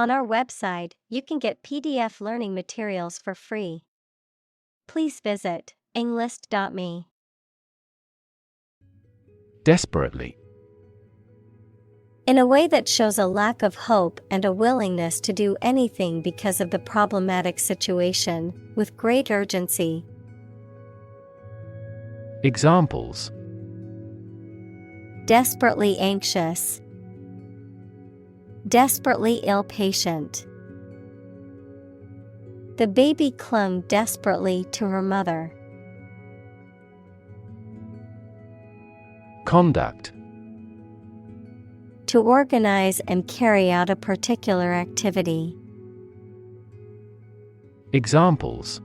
On our website, you can get PDF learning materials for free. Please visit englist.me. Desperately. In a way that shows a lack of hope and a willingness to do anything because of the problematic situation, with great urgency. Examples: Desperately anxious. Desperately ill patient. The baby clung desperately to her mother. Conduct. To organize and carry out a particular activity. Examples: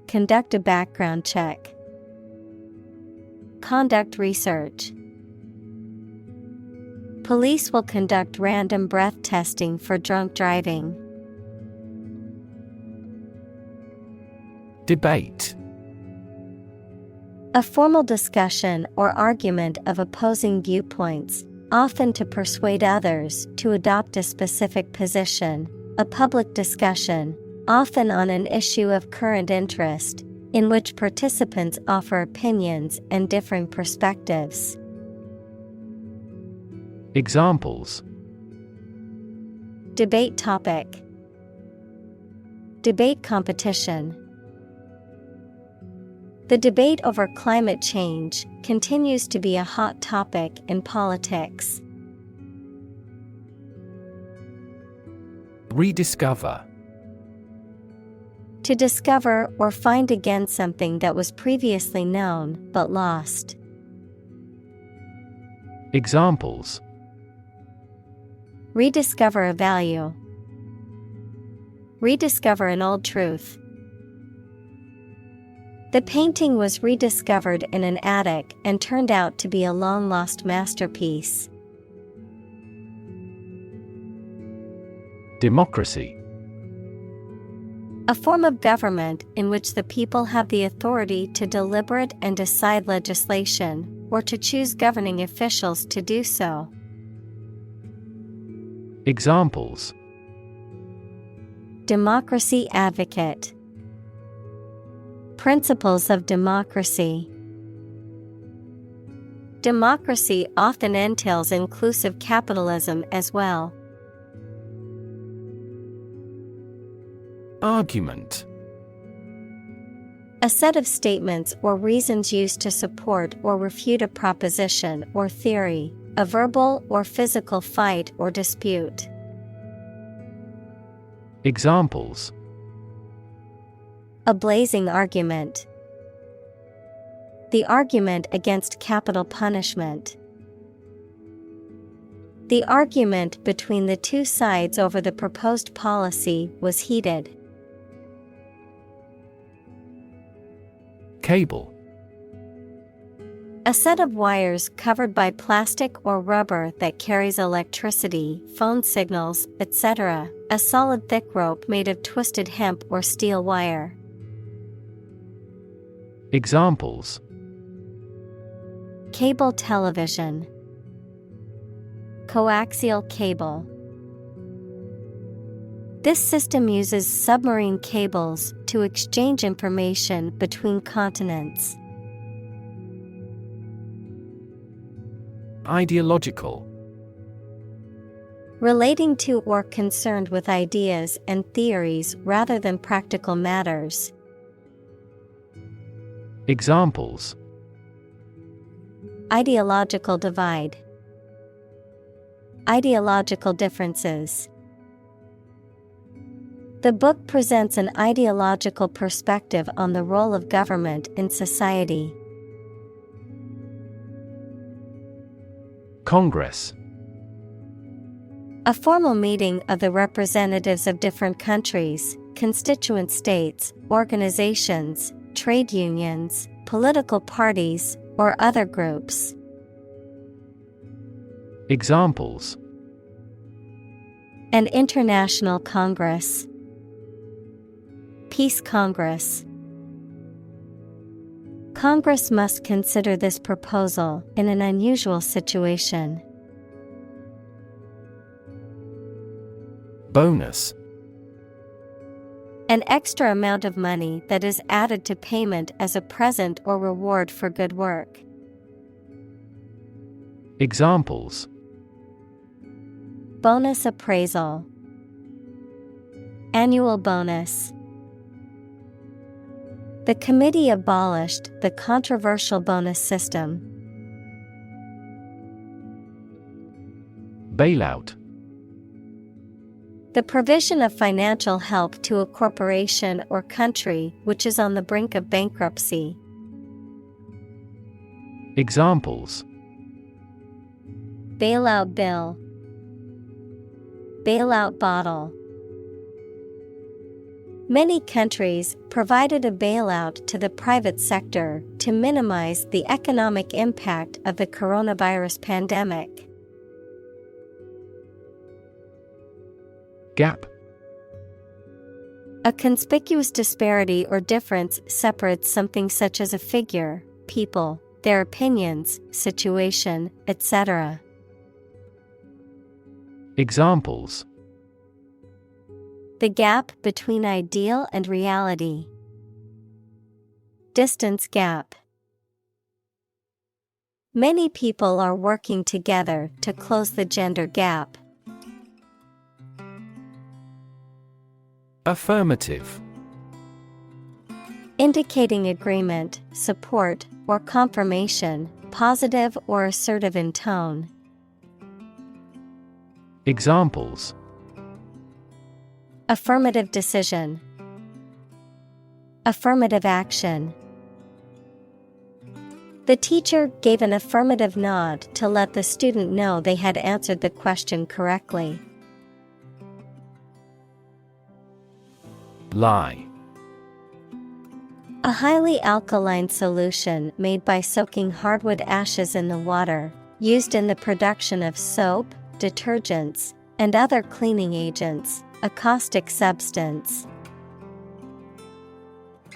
Conduct a background check. Conduct research. Police will conduct random breath testing for drunk driving. Debate. A formal discussion or argument of opposing viewpoints, often to persuade others to adopt a specific position. A public discussion, often on an issue of current interest, in which participants offer opinions and differing perspectives. Examples: Debate topic. Debate competition. The debate over climate change continues to be a hot topic in politics. Rediscover. To discover or find again something that was previously known but lost. Examples: Rediscover a value. Rediscover an old truth. The painting was rediscovered in an attic and turned out to be a long-lost masterpiece. Democracy. A form of government in which the people have the authority to deliberate and decide legislation, or to choose governing officials to do so. Examples: Democracy advocate. Principles of democracy. Democracy often entails inclusive capitalism as well. Argument. A set of statements or reasons used to support or refute a proposition or theory, a verbal or physical fight or dispute. Examples: A blazing argument. The argument against capital punishment. The argument between the two sides over the proposed policy was heated. Cable. A set of wires covered by plastic or rubber that carries electricity, phone signals, etc. A solid thick rope made of twisted hemp or steel wire. Examples: Cable television. Coaxial cable. This system uses submarine cables to exchange information between continents. Ideological. Relating to or concerned with ideas and theories rather than practical matters. Examples: Ideological divide. Ideological differences. The book presents an ideological perspective on the role of government in society. Congress. A formal meeting of the representatives of different countries, constituent states, organizations, trade unions, political parties, or other groups. Examples: An international congress. Peace Congress. Congress must consider this proposal in an unusual situation. Bonus. An extra amount of money that is added to payment as a present or reward for good work. Examples: Bonus appraisal. Annual bonus. The committee abolished the controversial bonus system. Bailout. The provision of financial help to a corporation or country which is on the brink of bankruptcy. Examples: Bailout bill. Bailout bottle. Many countries provided a bailout to the private sector to minimize the economic impact of the coronavirus pandemic. Gap. A conspicuous disparity or difference separates something such as a figure, people, their opinions, situation, etc. Examples: The gap between ideal and reality. Distance gap. Many people are working together to close the gender gap. Affirmative. Indicating agreement, support, or confirmation, positive or assertive in tone. Examples: Affirmative decision. Affirmative action. The teacher gave an affirmative nod to let the student know they had answered the question correctly. Lie. A highly alkaline solution made by soaking hardwood ashes in the water, used in the production of soap, detergents, and other cleaning agents, a caustic substance.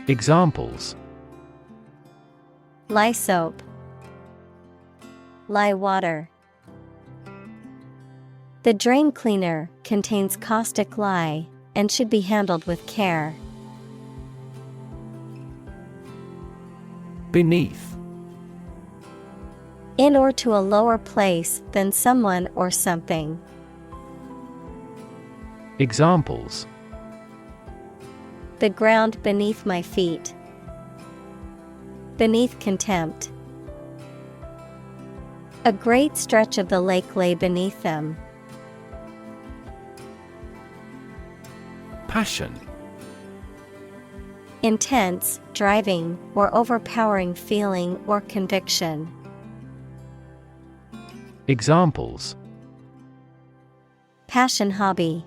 Examples: Lye soap. Lye water. The drain cleaner contains caustic lye and should be handled with care. Beneath. In or to a lower place than someone or something. Examples: The ground beneath my feet. Beneath contempt. A great stretch of the lake lay beneath them. Passion. Intense, driving, or overpowering feeling or conviction. Examples: Passion hobby.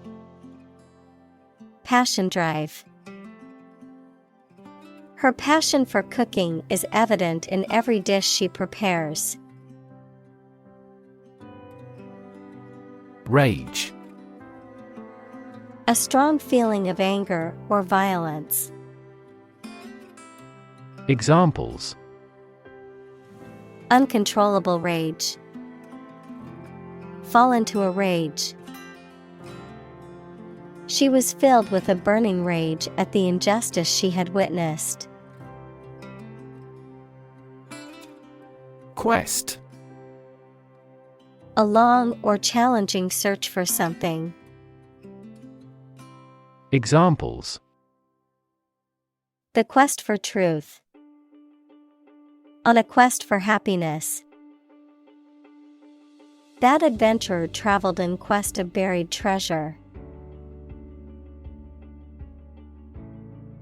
Passion drive. Her passion for cooking is evident in every dish she prepares. Rage. A strong feeling of anger or violence. Examples: Uncontrollable rage. Fall into a rage. She was filled with a burning rage at the injustice she had witnessed. Quest. A long or challenging search for something. Examples: The quest for truth. On a quest for happiness. That adventurer traveled in quest of buried treasure.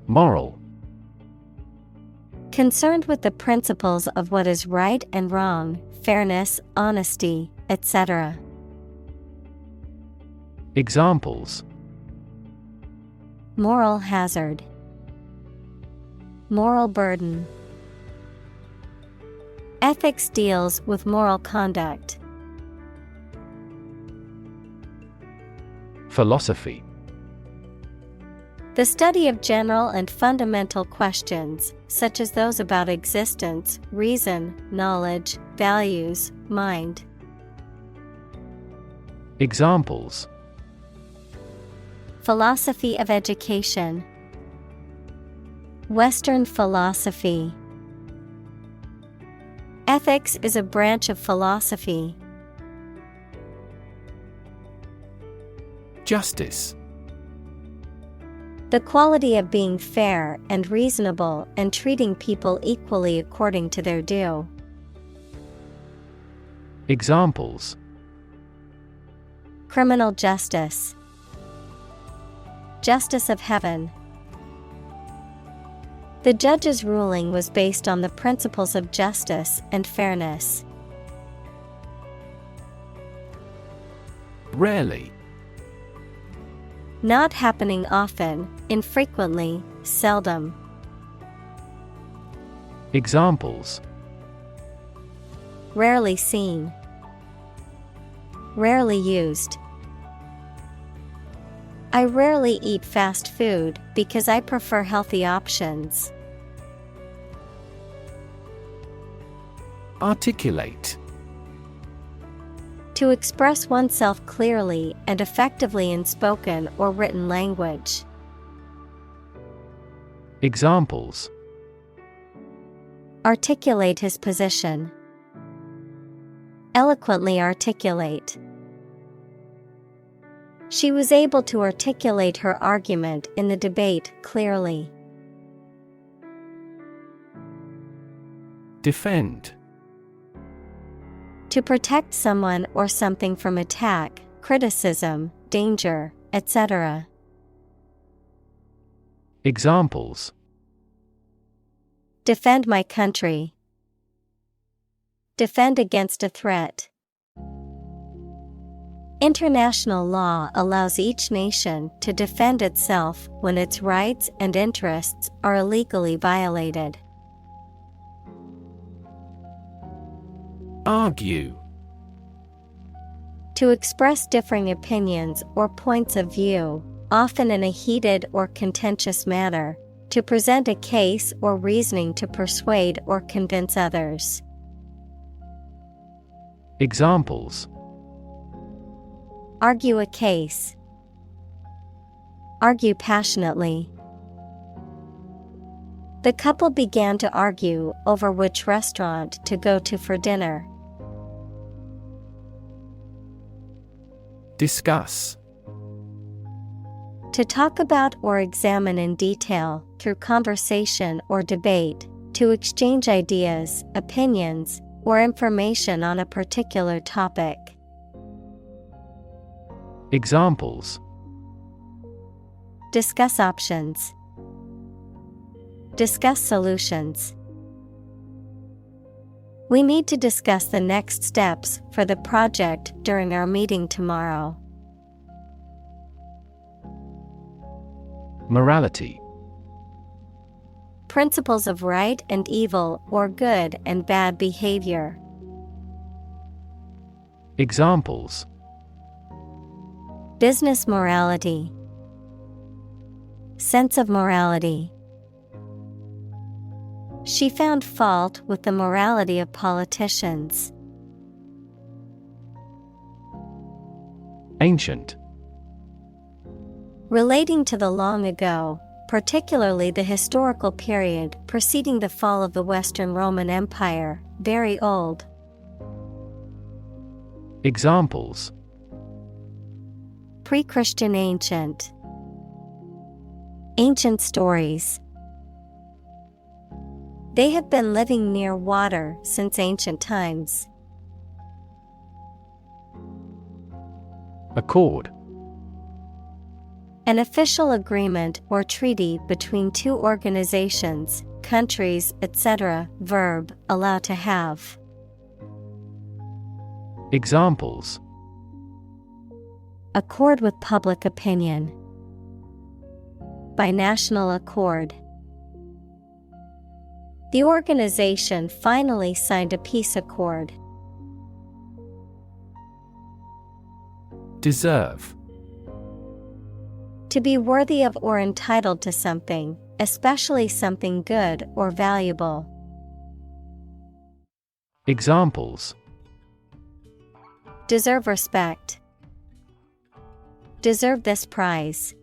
Moral. Concerned with the principles of what is right and wrong, fairness, honesty, etc. Examples: Moral hazard. Moral burden. Ethics deals with moral conduct. Philosophy. The study of general and fundamental questions, such as those about existence, reason, knowledge, values, mind. Examples: Philosophy of education. Western philosophy. Ethics is a branch of philosophy. Justice. The quality of being fair and reasonable and treating people equally according to their due. Examples: Criminal justice. Justice of heaven. The judge's ruling was based on the principles of justice and fairness. Rarely. Not happening often, infrequently, seldom. Examples: Rarely seen. Rarely used. I rarely eat fast food because I prefer healthy options. Articulate. To express oneself clearly and effectively in spoken or written language. Examples: Articulate his position. Eloquently articulate. She was able to articulate her argument in the debate clearly. Defend. To protect someone or something from attack, criticism, danger, etc. Examples: Defend my country. Defend against a threat. International law allows each nation to defend itself when its rights and interests are illegally violated. Argue. To express differing opinions or points of view, often in a heated or contentious manner, to present a case or reasoning to persuade or convince others. Examples: Argue a case. Argue passionately. The couple began to argue over which restaurant to go to for dinner. Discuss. To talk about or examine in detail, through conversation or debate, to exchange ideas, opinions, or information on a particular topic. Examples: Discuss options. Discuss solutions. We need to discuss the next steps for the project during our meeting tomorrow. Morality. Principles of right and evil or good and bad behavior. Examples: Business morality. Sense of morality. She found fault with the morality of politicians. Ancient. Relating to the long ago, particularly the historical period preceding the fall of the Western Roman Empire, very old. Examples: Pre-Christian ancient. Ancient stories. They have been living near water since ancient times. Accord. An official agreement or treaty between two organizations, countries, etc. Verb, allow to have. Examples: Accord with public opinion. By national accord. The organization finally signed a peace accord. Deserve. To be worthy of or entitled to something, especially something good or valuable. Examples: Deserve respect. Deserve this prize.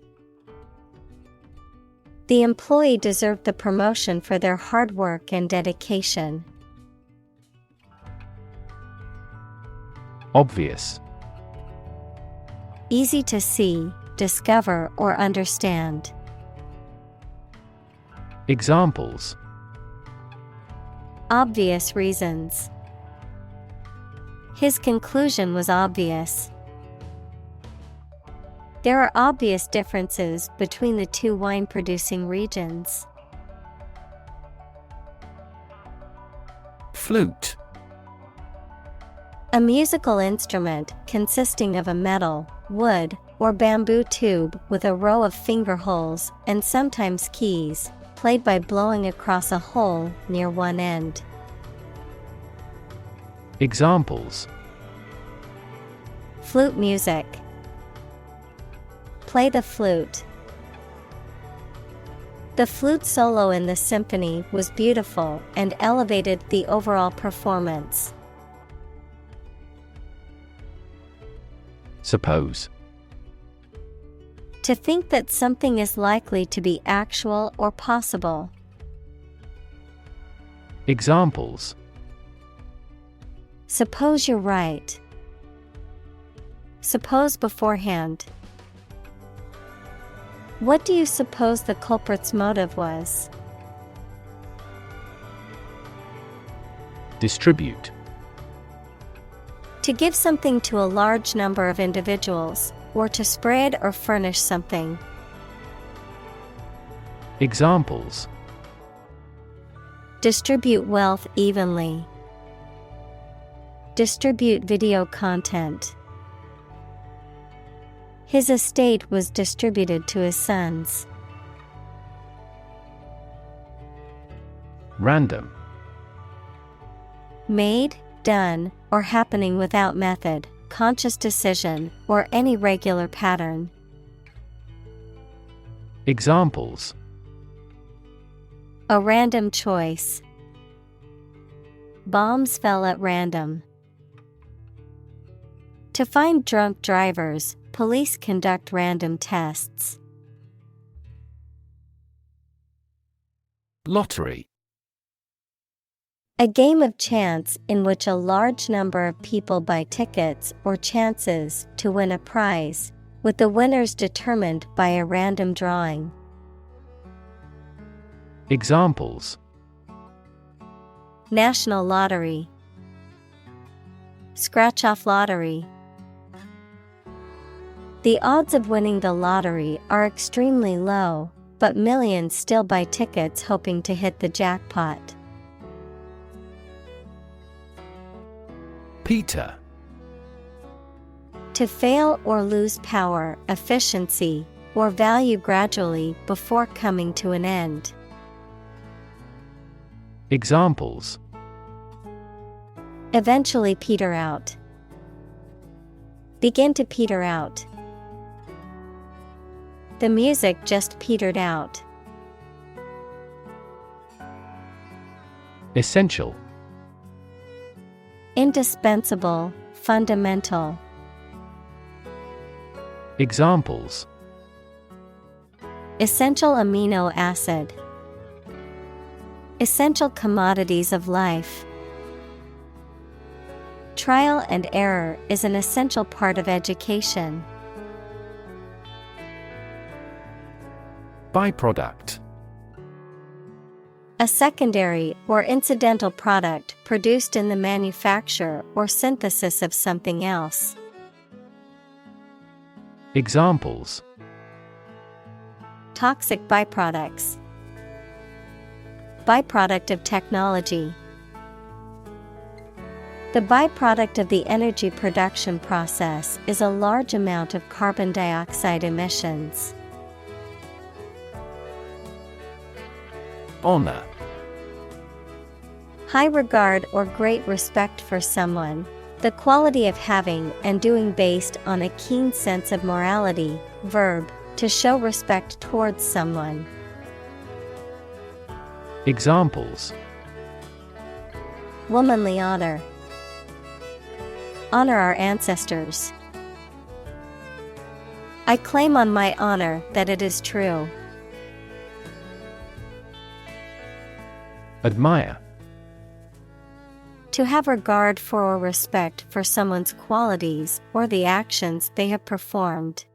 The employee deserved the promotion for their hard work and dedication. Obvious. Easy to see, discover, or understand. Examples. Obvious reasons. His conclusion was obvious. There are obvious differences between the two wine-producing regions. Flute. A musical instrument consisting of a metal, wood, or bamboo tube with a row of finger holes and sometimes keys, played by blowing across a hole near one end. Examples. Flute music. Play the flute. The flute solo in the symphony was beautiful and elevated the overall performance. Suppose. To think that something is likely to be actual or possible. Examples. Suppose you're right. Suppose beforehand. What do you suppose the culprit's motive was? Distribute. To give something to a large number of individuals, or to spread or furnish something. Examples. Distribute wealth evenly. Distribute video content. His estate was distributed to his sons. Random. Made, done, or happening without method, conscious decision, or any regular pattern. Examples. A random choice. Bombs fell at random. To find drunk drivers, police conduct random tests. Lottery. A game of chance in which a large number of people buy tickets or chances to win a prize, with the winners determined by a random drawing. Examples. National lottery. Scratch-off lottery. The odds of winning the lottery are extremely low, but millions still buy tickets hoping to hit the jackpot. Peter. To fail or lose power, efficiency, or value gradually before coming to an end. Examples. Eventually peter out. Begin to peter out. The music just petered out. Essential. Indispensable, fundamental. Examples. Essential amino acid. Essential commodities of life. Trial and error is an essential part of education. Byproduct. A secondary or incidental product produced in the manufacture or synthesis of something else. Examples. Toxic byproducts. Byproduct of technology. The byproduct of the energy production process is a large amount of carbon dioxide emissions. Honor. High regard or great respect for someone, the quality of having and doing based on a keen sense of morality. Verb, to show respect towards someone. Examples. Womanly honor. Honor our ancestors. I claim on my honor that it is true. Admire. To have regard for or respect for someone's qualities or the actions they have performed.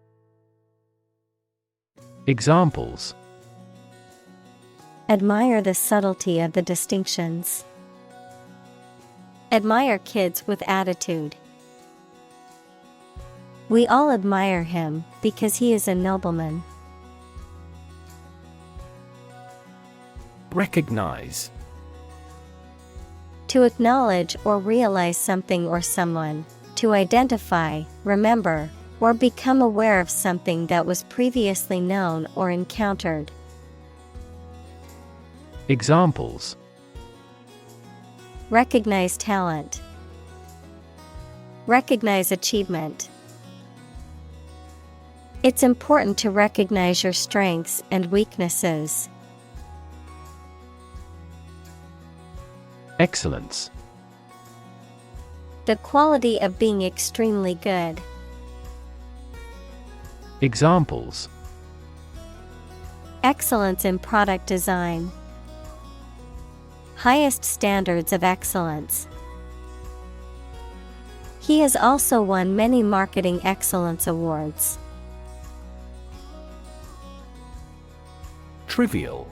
Examples: Admire the subtlety of the distinctions. Admire kids with attitude. We all admire him because he is a nobleman. Recognize. To acknowledge or realize something or someone, to identify, remember, or become aware of something that was previously known or encountered. Examples: Recognize talent. Recognize achievement. It's important to recognize your strengths and weaknesses. Excellence. The quality of being extremely good. Examples: Excellence in product design. Highest standards of excellence. He has also won many marketing excellence awards. Trivial.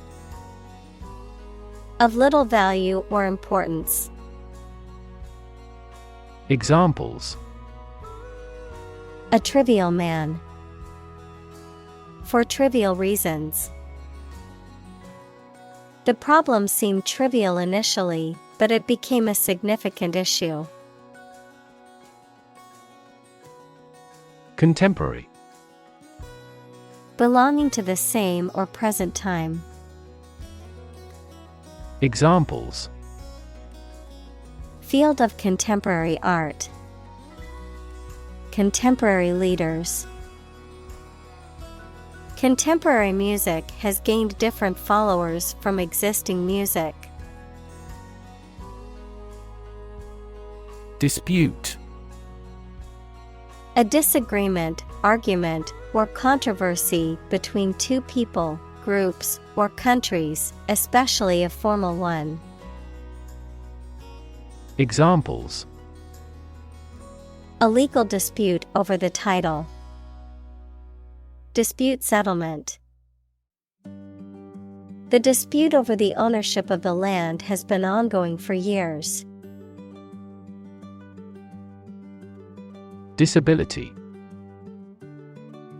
Of little value or importance. Examples: A trivial man. For trivial reasons. The problem seemed trivial initially, but it became a significant issue. Contemporary. Belonging to the same or present time. Examples: Field of contemporary art. Contemporary leaders. Contemporary music has gained different followers from existing music. Dispute. A disagreement, argument, or controversy between two people, groups, or countries, especially a formal one. Examples: A legal dispute over the title. Dispute settlement. The dispute over the ownership of the land has been ongoing for years. Disability.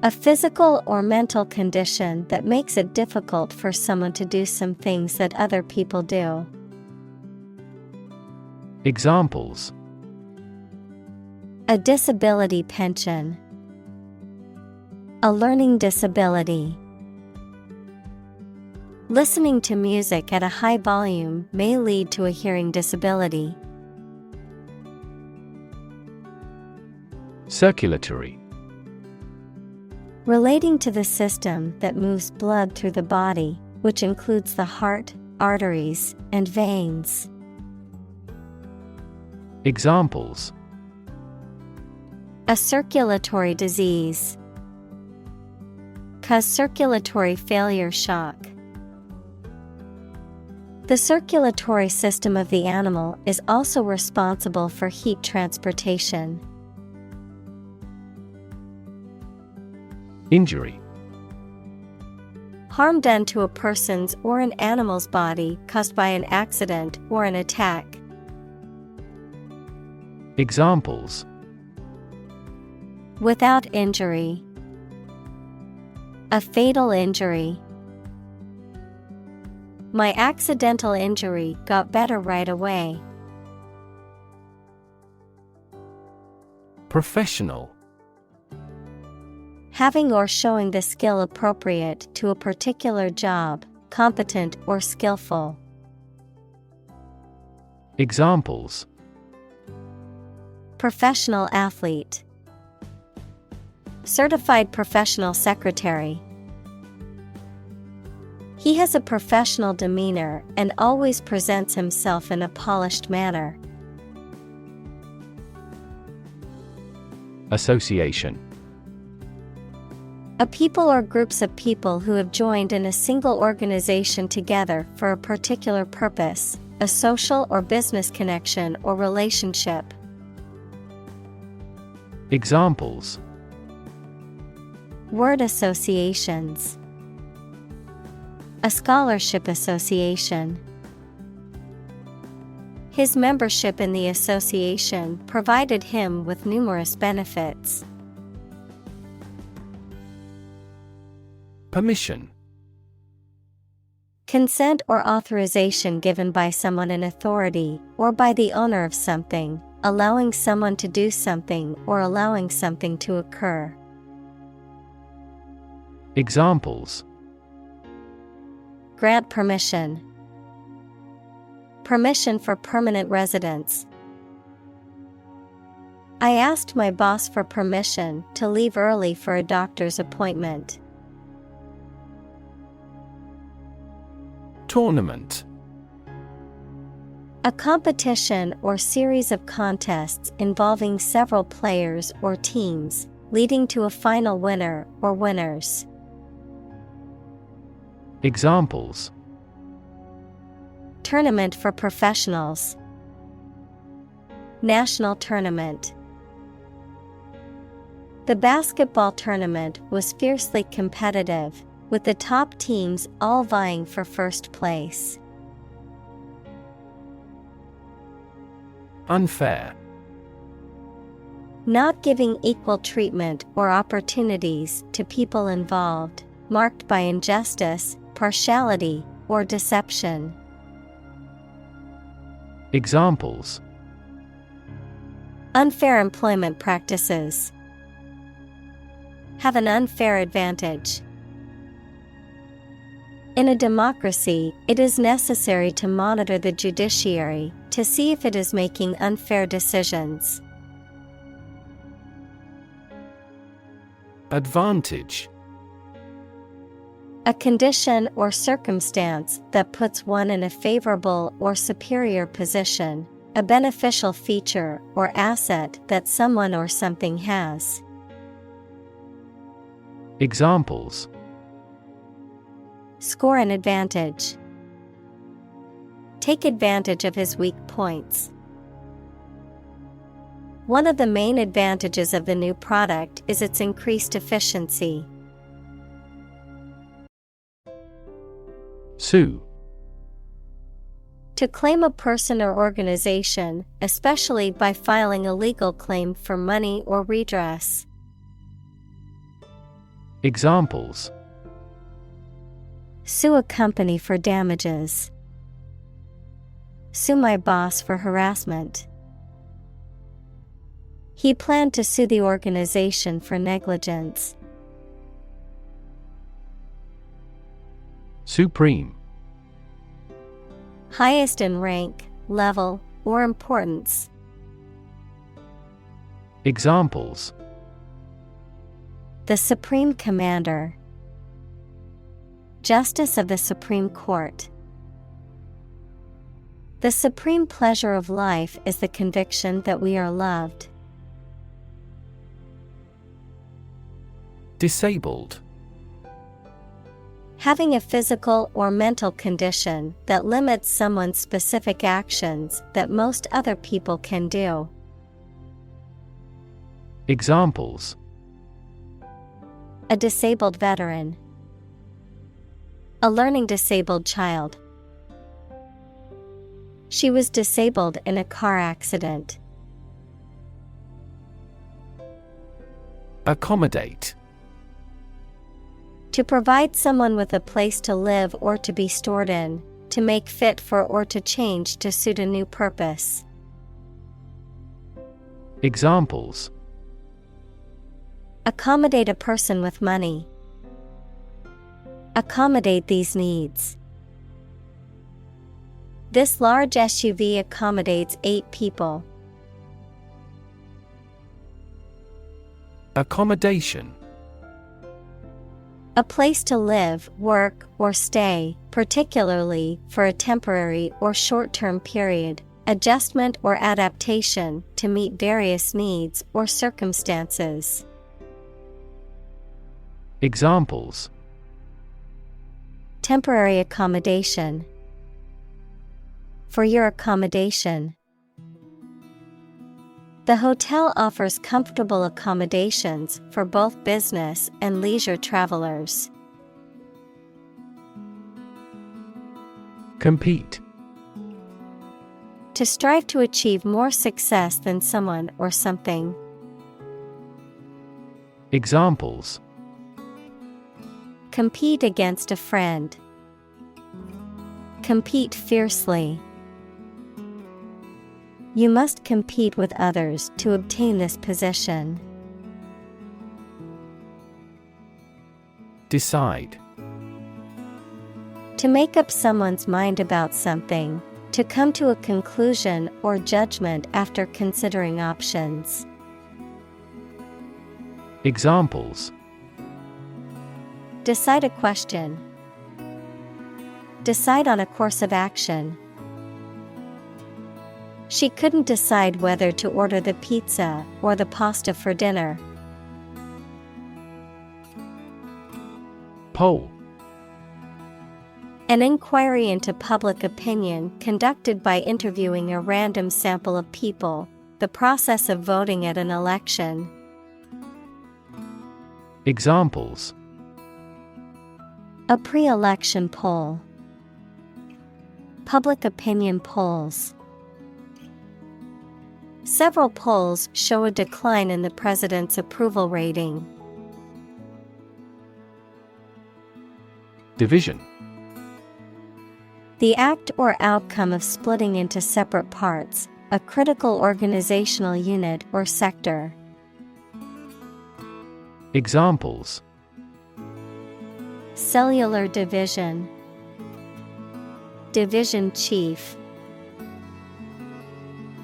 A physical or mental condition that makes it difficult for someone to do some things that other people do. Examples: A disability pension. A learning disability. Listening to music at a high volume may lead to a hearing disability. Circulatory. Relating to the system that moves blood through the body, which includes the heart, arteries, and veins. Examples: A circulatory disease. Cause circulatory failure shock. The circulatory system of the animal is also responsible for heat transportation. Injury. Harm done to a person's or an animal's body caused by an accident or an attack. Examples: Without injury. A fatal injury. My accidental injury got better right away. Professional. Having or showing the skill appropriate to a particular job, competent or skillful. Examples: Professional athlete. Certified professional secretary. He has a professional demeanor and always presents himself in a polished manner. Association. A people or groups of people who have joined in a single organization together for a particular purpose, a social or business connection or relationship. Examples: Word associations. A scholarship association. His membership in the association provided him with numerous benefits. Permission. Consent or authorization given by someone in authority or by the owner of something, allowing someone to do something or allowing something to occur. Examples: Grant permission. Permission for permanent residence. I asked my boss for permission to leave early for a doctor's appointment. Tournament. A competition or series of contests involving several players or teams, leading to a final winner or winners. Examples: Tournament for professionals. National tournament. The basketball tournament was fiercely competitive, with the top teams all vying for first place. Unfair. Not giving equal treatment or opportunities to people involved, marked by injustice, partiality, or deception. Examples: Unfair employment practices. Have an unfair advantage. In a democracy, it is necessary to monitor the judiciary to see if it is making unfair decisions. Advantage. A condition or circumstance that puts one in a favorable or superior position, a beneficial feature or asset that someone or something has. Examples: Score an advantage. Take advantage of his weak points. One of the main advantages of the new product is its increased efficiency. Sue. To claim a person or organization, especially by filing a legal claim for money or redress. Examples: Sue a company for damages. Sue my boss for harassment. He planned to sue the organization for negligence. Supreme. Highest in rank, level, or importance. Examples: The Supreme Commander. Justice of the Supreme Court. The supreme pleasure of life is the conviction that we are loved. Disabled. Having a physical or mental condition that limits someone's specific actions that most other people can do. Examples: A disabled veteran. A learning disabled child. She was disabled in a car accident. Accommodate. To provide someone with a place to live or to be stored in, to make fit for or to change to suit a new purpose. Examples: Accommodate a person with money. Accommodate these needs. This large SUV accommodates 8 people. Accommodation. A place to live, work, or stay, particularly for a temporary or short-term period, adjustment or adaptation to meet various needs or circumstances. Examples: temporary accommodation. For your accommodation. The hotel offers comfortable accommodations for both business and leisure travelers. Compete. To strive to achieve more success than someone or something. Examples: compete against a friend. Compete fiercely. You must compete with others to obtain this position. Decide. To make up someone's mind about something. To come to a conclusion or judgment after considering options. Examples: decide a question. Decide on a course of action. She couldn't decide whether to order the pizza or the pasta for dinner. Poll. An inquiry into public opinion conducted by interviewing a random sample of people, the process of voting at an election. Examples: a pre-election poll. Public opinion polls. Several polls show a decline in the president's approval rating. Division. The act or outcome of splitting into separate parts, a critical organizational unit or sector. Examples: cellular division. Division chief.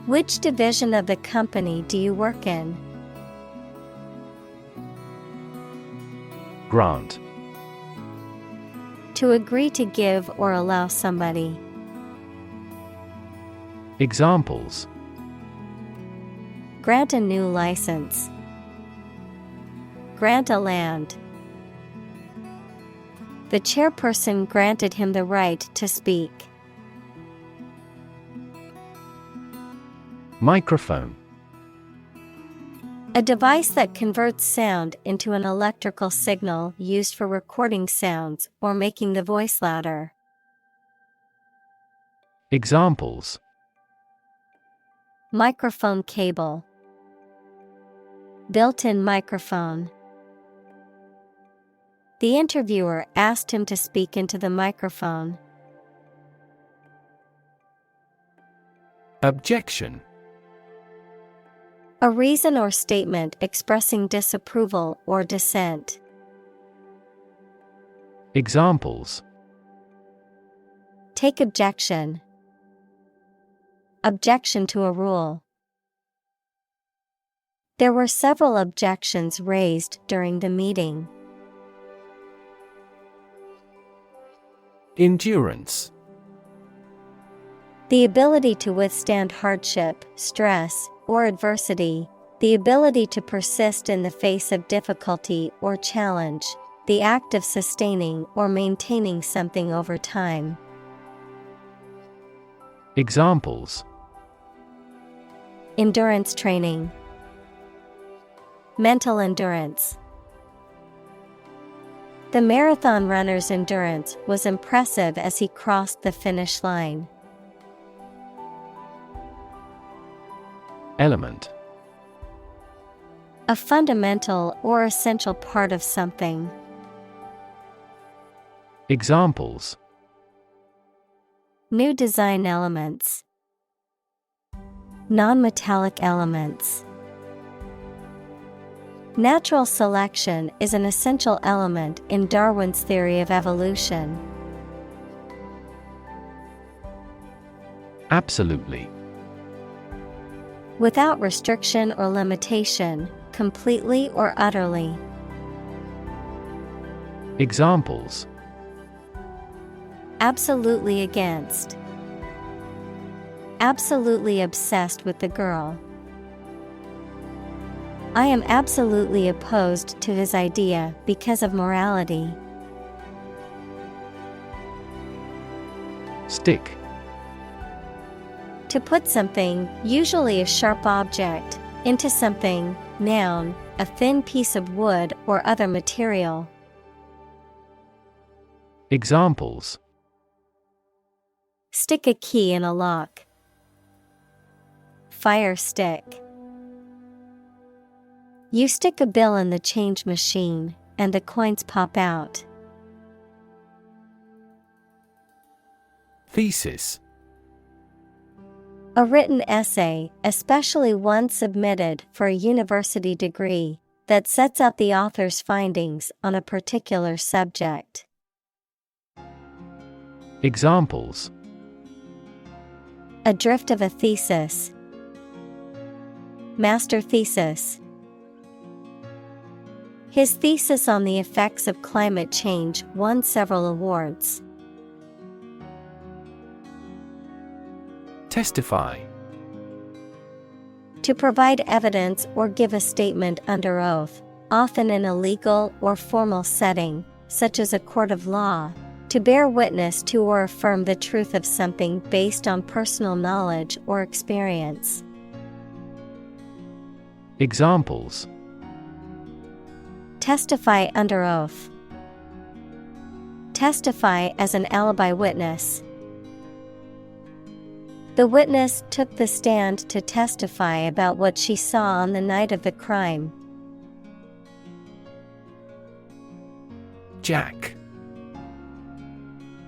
Which division of the company do you work in? Grant. To agree to give or allow somebody. Examples: grant a new license. Grant a land. The chairperson granted him the right to speak. Microphone. A device that converts sound into an electrical signal used for recording sounds or making the voice louder. Examples: microphone cable. Built-in microphone. The interviewer asked him to speak into the microphone. Objection. A reason or statement expressing disapproval or dissent. Examples: take objection. Objection to a rule. There were several objections raised during the meeting. Endurance. The ability to withstand hardship, stress, or adversity. The ability to persist in the face of difficulty or challenge. The act of sustaining or maintaining something over time. Examples: endurance training. Mental endurance. The marathon runner's endurance was impressive as he crossed the finish line. Element. A fundamental or essential part of something. Examples: new design elements. Non-metallic elements. Natural selection is an essential element in Darwin's theory of evolution. Absolutely. Without restriction or limitation, completely or utterly. Examples: absolutely against. Absolutely obsessed with the girl. I am absolutely opposed to his idea because of morality. Stick. To put something, usually a sharp object, into something, noun, a thin piece of wood or other material. Examples: Stick a key in a lock. Fire stick. You stick a bill in the change machine, and the coins pop out. Thesis. A written essay, especially one submitted for a university degree, that sets out the author's findings on a particular subject. Examples: A drift of a thesis. Master thesis. His thesis on the effects of climate change won several awards. Testify. To provide evidence or give a statement under oath, often in a legal or formal setting, such as a court of law. To bear witness to or affirm the truth of something based on personal knowledge or experience. Examples: Testify under oath. Testify as an alibi witness. The witness took the stand to testify about what she saw on the night of the crime. Jack.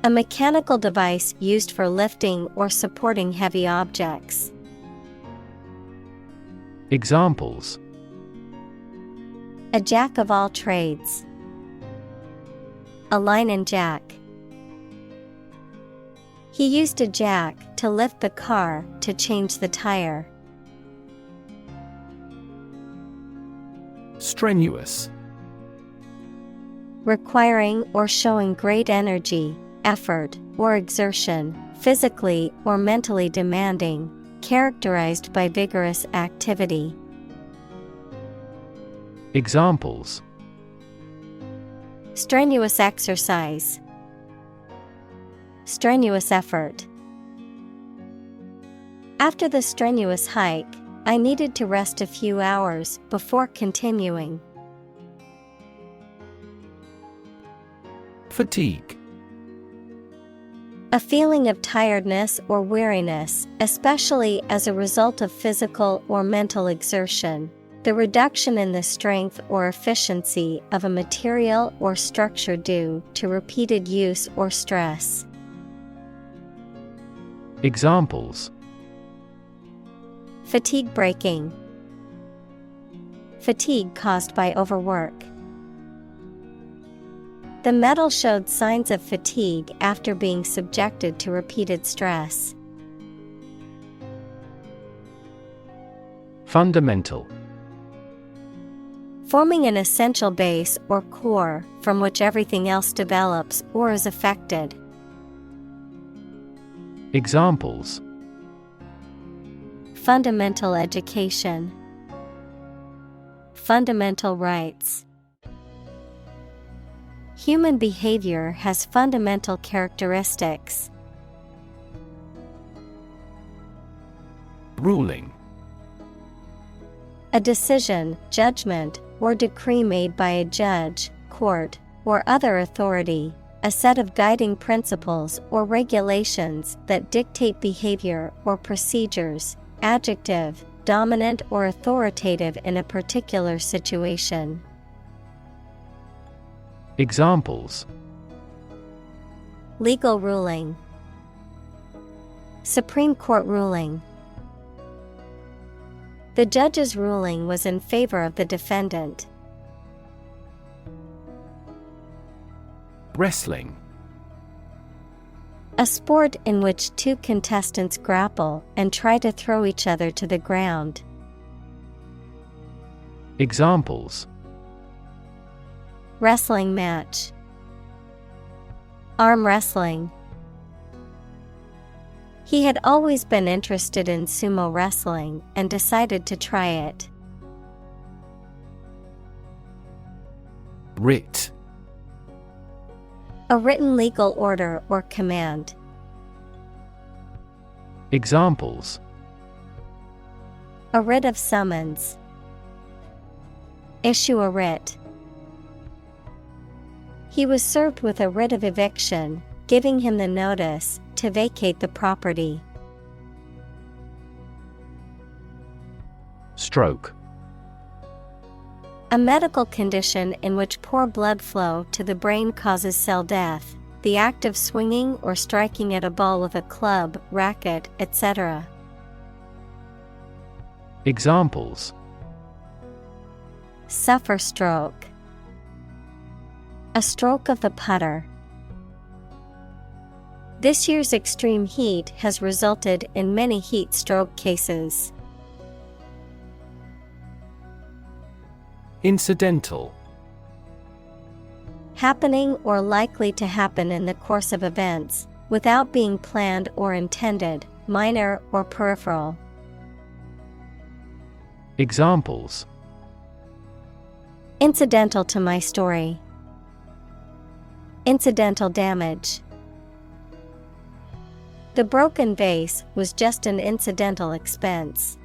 A mechanical device used for lifting or supporting heavy objects. Examples: A jack of all trades. A line jack. He used a jack to lift the car to change the tire. Strenuous. Requiring or showing great energy, effort, or exertion, physically or mentally demanding, characterized by vigorous activity. Examples: Strenuous exercise. Strenuous effort. After the strenuous hike, I needed to rest a few hours before continuing. Fatigue. A feeling of tiredness or weariness, especially as a result of physical or mental exertion. The reduction in the strength or efficiency of a material or structure due to repeated use or stress. Examples: Fatigue breaking. Fatigue caused by overwork. The metal showed signs of fatigue after being subjected to repeated stress. Fundamental. Forming an essential base or core from which everything else develops or is affected. Examples: Fundamental education. Fundamental rights. Human behavior has fundamental characteristics. Ruling. A decision, judgment, or decree made by a judge, court, or other authority, a set of guiding principles or regulations that dictate behavior or procedures. Adjective, dominant or authoritative in a particular situation. Examples: Legal ruling. Supreme Court ruling. The judge's ruling was in favor of the defendant. Wrestling. A sport in which two contestants grapple and try to throw each other to the ground. Examples: Wrestling match. Arm wrestling. He had always been interested in sumo wrestling and decided to try it. Writ. A written legal order or command. Examples: A writ of summons. Issue a writ. He was served with a writ of eviction, giving him the notice to vacate the property. Stroke. A medical condition in which poor blood flow to the brain causes cell death, the act of swinging or striking at a ball with a club, racket, etc. Examples: Suffer stroke. A stroke of the putter. This year's extreme heat has resulted in many heat stroke cases. Incidental. Happening or likely to happen in the course of events, without being planned or intended, minor or peripheral. Examples: Incidental to my story. Incidental damage. The broken vase was just an incidental expense.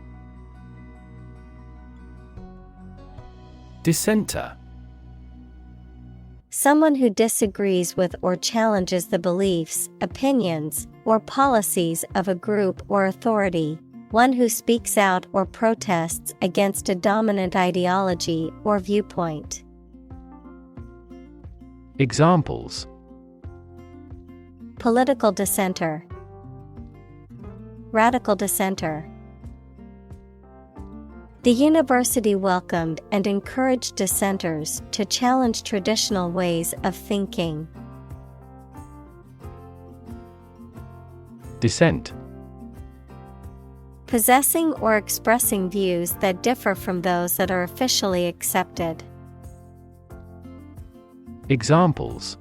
Dissenter. Someone who disagrees with or challenges the beliefs, opinions, or policies of a group or authority. One who speaks out or protests against a dominant ideology or viewpoint. Examples: Political dissenter. Radical dissenter. The university welcomed and encouraged dissenters to challenge traditional ways of thinking. Dissent. Possessing or expressing views that differ from those that are officially accepted. Examples: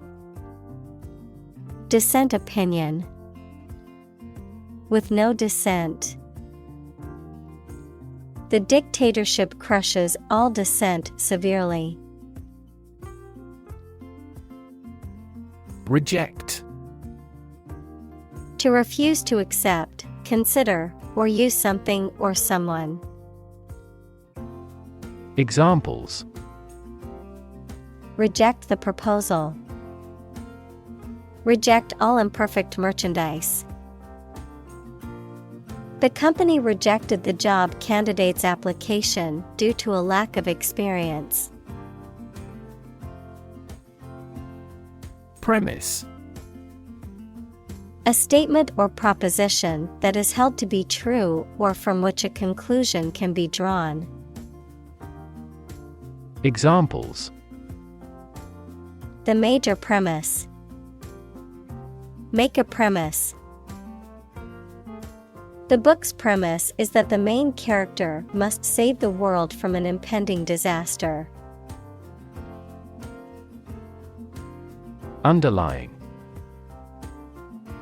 Dissent opinion. With no dissent. The dictatorship crushes all dissent severely. Reject. To refuse to accept, consider, or use something or someone. Examples: Reject the proposal. Reject all imperfect merchandise. The company rejected the job candidate's application due to a lack of experience. Premise. A statement or proposition that is held to be true or from which a conclusion can be drawn. Examples: The major premise. Make a premise. The book's premise is that the main character must save the world from an impending disaster. Underlying.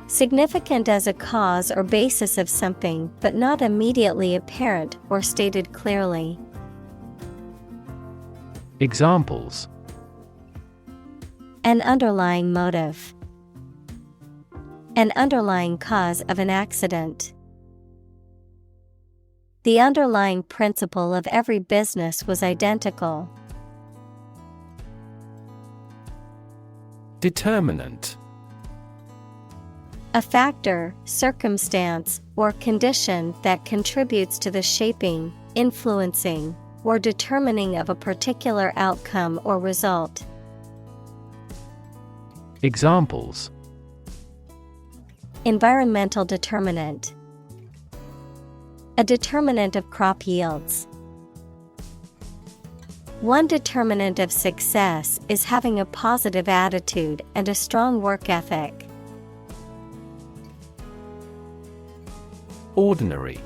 Significant as a cause or basis of something, but not immediately apparent or stated clearly. Examples: An underlying motive. An underlying cause of an accident. The underlying principle of every business was identical. Determinant. A factor, circumstance, or condition that contributes to the shaping, influencing, or determining of a particular outcome or result. Examples: Environmental determinant. A determinant of crop yields. One determinant of success is having a positive attitude and a strong work ethic. Ordinary.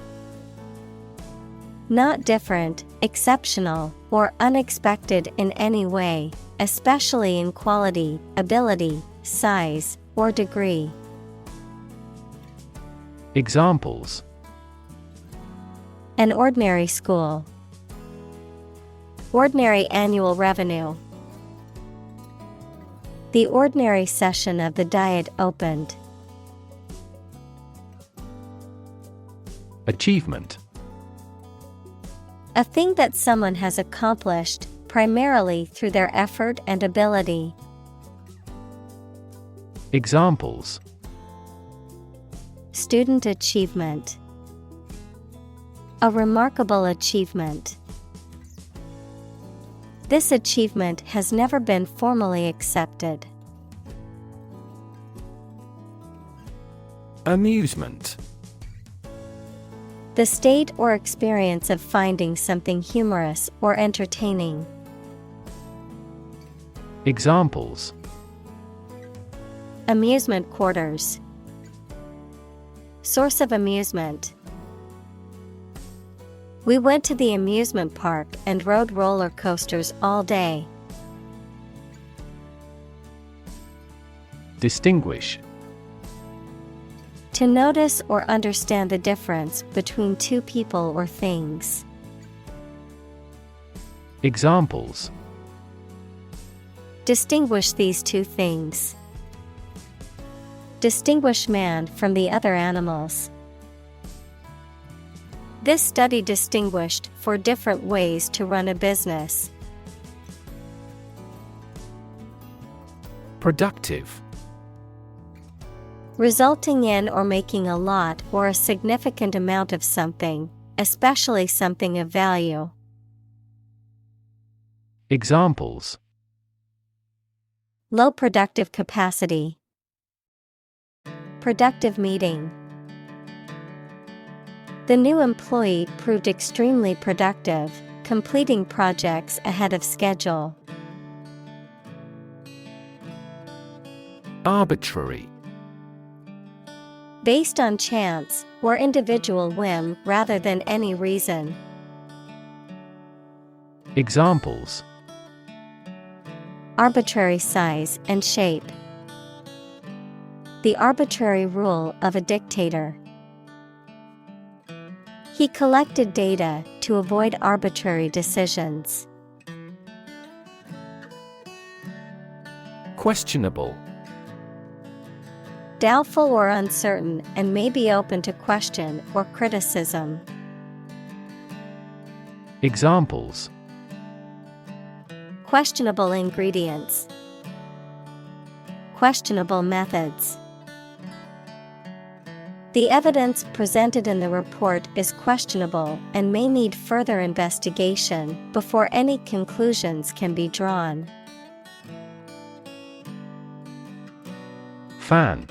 Not different, exceptional, or unexpected in any way, especially in quality, ability, size, or degree. Examples: An ordinary school. Ordinary annual revenue. The ordinary session of the Diet opened. Achievement. A thing that someone has accomplished, primarily through their effort and ability. Examples: Student achievement. A remarkable achievement. This achievement has never been formally accepted. Amusement. The state or experience of finding something humorous or entertaining. Examples: Amusement quarters. Source of amusement. We went to the amusement park and rode roller coasters all day. Distinguish. To notice or understand the difference between two people or things. Examples: Distinguish these two things. Distinguish man from the other animals. This study distinguished 4 different ways to run a business. Productive. Resulting in or making a lot or a significant amount of something, especially something of value. Examples: Low productive capacity. Productive meeting. The new employee proved extremely productive, completing projects ahead of schedule. Arbitrary. Based on chance or individual whim rather than any reason. Examples: Arbitrary size and shape. The arbitrary rule of a dictator. He collected data to avoid arbitrary decisions. Questionable. Doubtful or uncertain and may be open to question or criticism. Examples: Questionable ingredients. Questionable methods. The evidence presented in the report is questionable and may need further investigation before any conclusions can be drawn. Fan.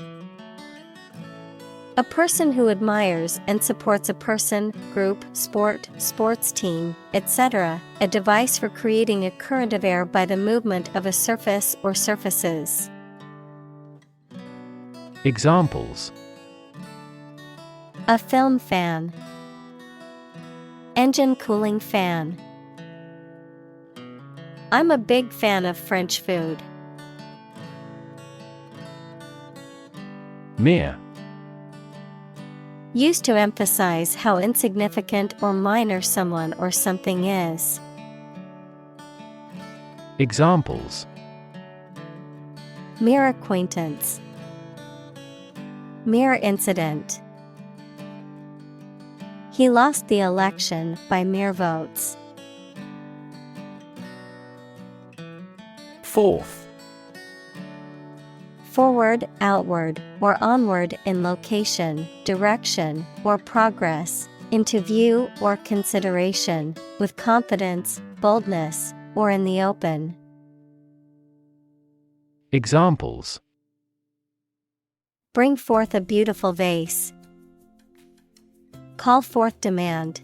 A person who admires and supports a person, group, sport, sports team, etc. A device for creating a current of air by the movement of a surface or surfaces. Examples: A film fan. Engine cooling fan. I'm a big fan of French food. Mere. Used to emphasize how insignificant or minor someone or something is. Examples: Mere acquaintance. Mere incident. He lost the election by mere votes. Forth. Forward, outward, or onward in location, direction, or progress, into view or consideration, with confidence, boldness, or in the open. Examples: Bring forth a beautiful vase. Call forth demand.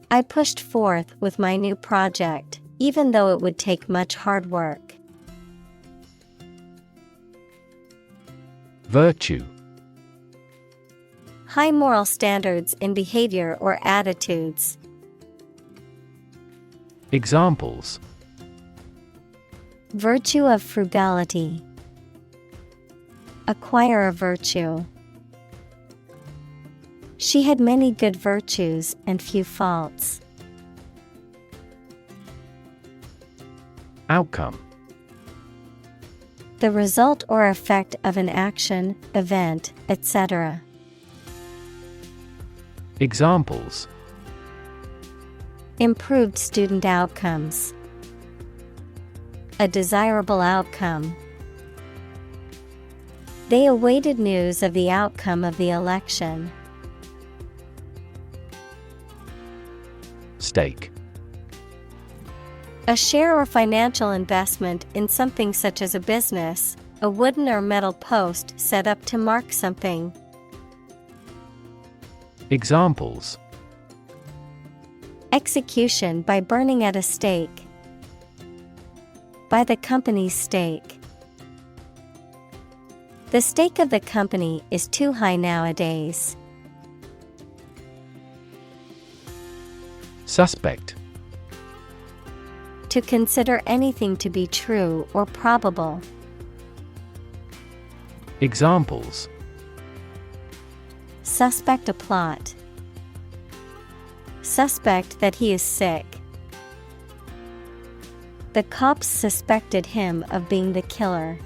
I pushed forth with my new project, even though it would take much hard work. Virtue. High moral standards in behavior or attitudes. Examples: Virtue of frugality. Acquire a virtue. She had many good virtues and few faults. Outcome. The result or effect of an action, event, etc. Examples: Improved student outcomes. A desirable outcome. They awaited news of the outcome of the election. Stake. A share or financial investment in something such as a business, a wooden or metal post set up to mark something. Examples: execution by burning at a stake. By the company's stake. The stake of the company is too high nowadays. Suspect. To consider anything to be true or probable. Examples: suspect a plot. Suspect that he is sick. The cops suspected him of being the killer.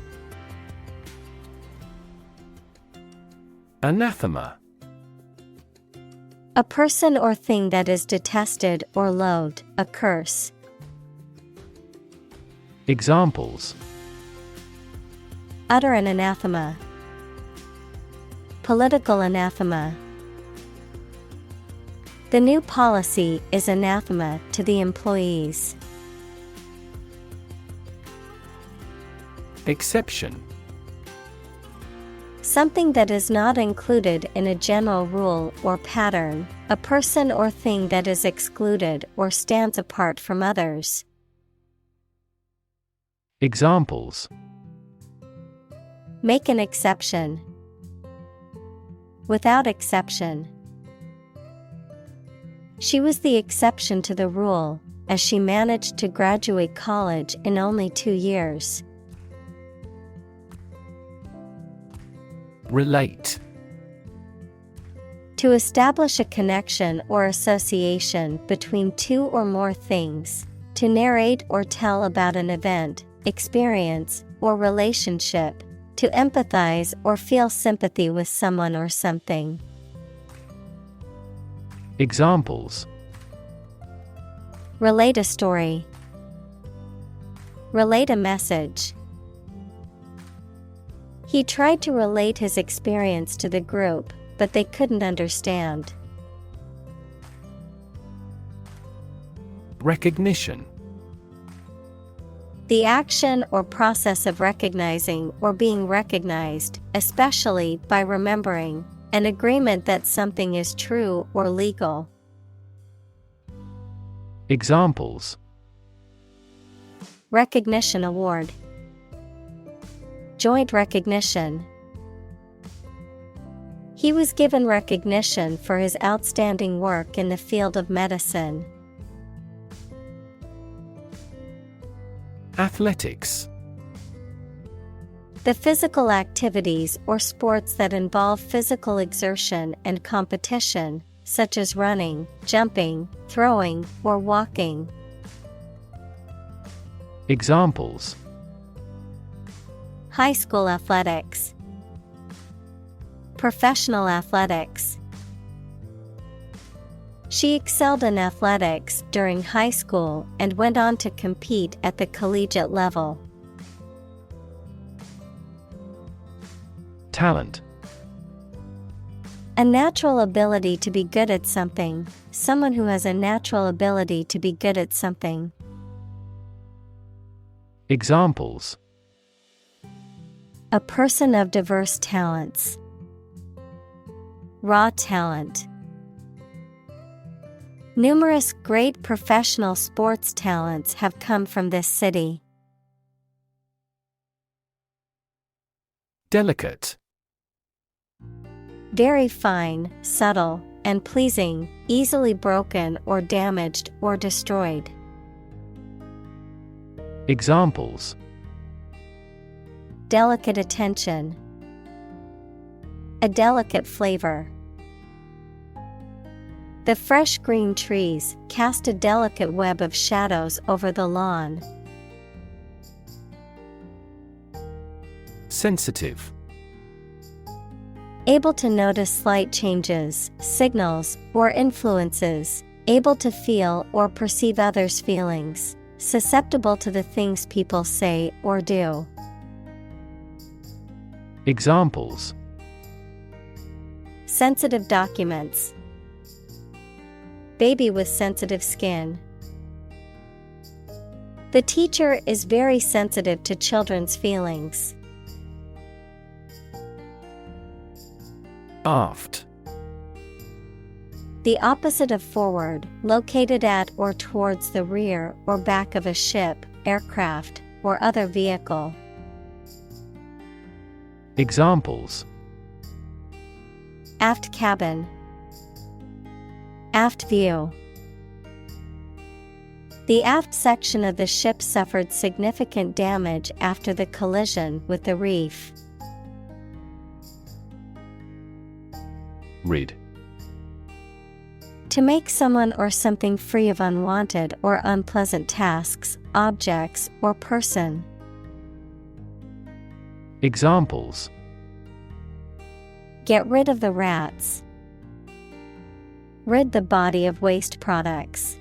Anathema. A person or thing that is detested or loathed, a curse. Examples: utter an anathema. Political anathema. The new policy is anathema to the employees. Exception. Something that is not included in a general rule or pattern, a person or thing that is excluded or stands apart from others. Examples: make an exception. Without exception. She was the exception to the rule, as she managed to graduate college in only 2 years. Relate. To establish a connection or association between two or more things, to narrate or tell about an event, experience, or relationship, to empathize or feel sympathy with someone or something. Examples: relate a story. Relate a message. He tried to relate his experience to the group, but they couldn't understand. Recognition. The action or process of recognizing or being recognized, especially by remembering, an agreement that something is true or legal. Examples: recognition award. Joint recognition. He was given recognition for his outstanding work in the field of medicine. Athletics. The physical activities or sports that involve physical exertion and competition, such as running, jumping, throwing, or walking. Examples: high school athletics. Professional athletics. She excelled in athletics during high school and went on to compete at the collegiate level. Talent. A natural ability to be good at something, someone who has a natural ability to be good at something. Examples: a person of diverse talents. Raw talent. Numerous great professional sports talents have come from this city. Delicate. Very fine, subtle, and pleasing, easily broken or damaged or destroyed. Examples: delicate attention. A delicate flavor. The fresh green trees cast a delicate web of shadows over the lawn. Sensitive. Able to notice slight changes, signals, or influences. Able to feel or perceive others' feelings. Susceptible to the things people say or do. Examples: Sensitive documents. Baby with sensitive skin. The teacher is very sensitive to children's feelings. Aft. The opposite of forward, located at or towards the rear or back of a ship, aircraft, or other vehicle. Examples: Aft cabin. Aft view. The aft section of the ship suffered significant damage after the collision with the reef. Rid. To make someone or something free of unwanted or unpleasant tasks, objects, or person. Examples: Get rid of the rats. Rid the body of waste products.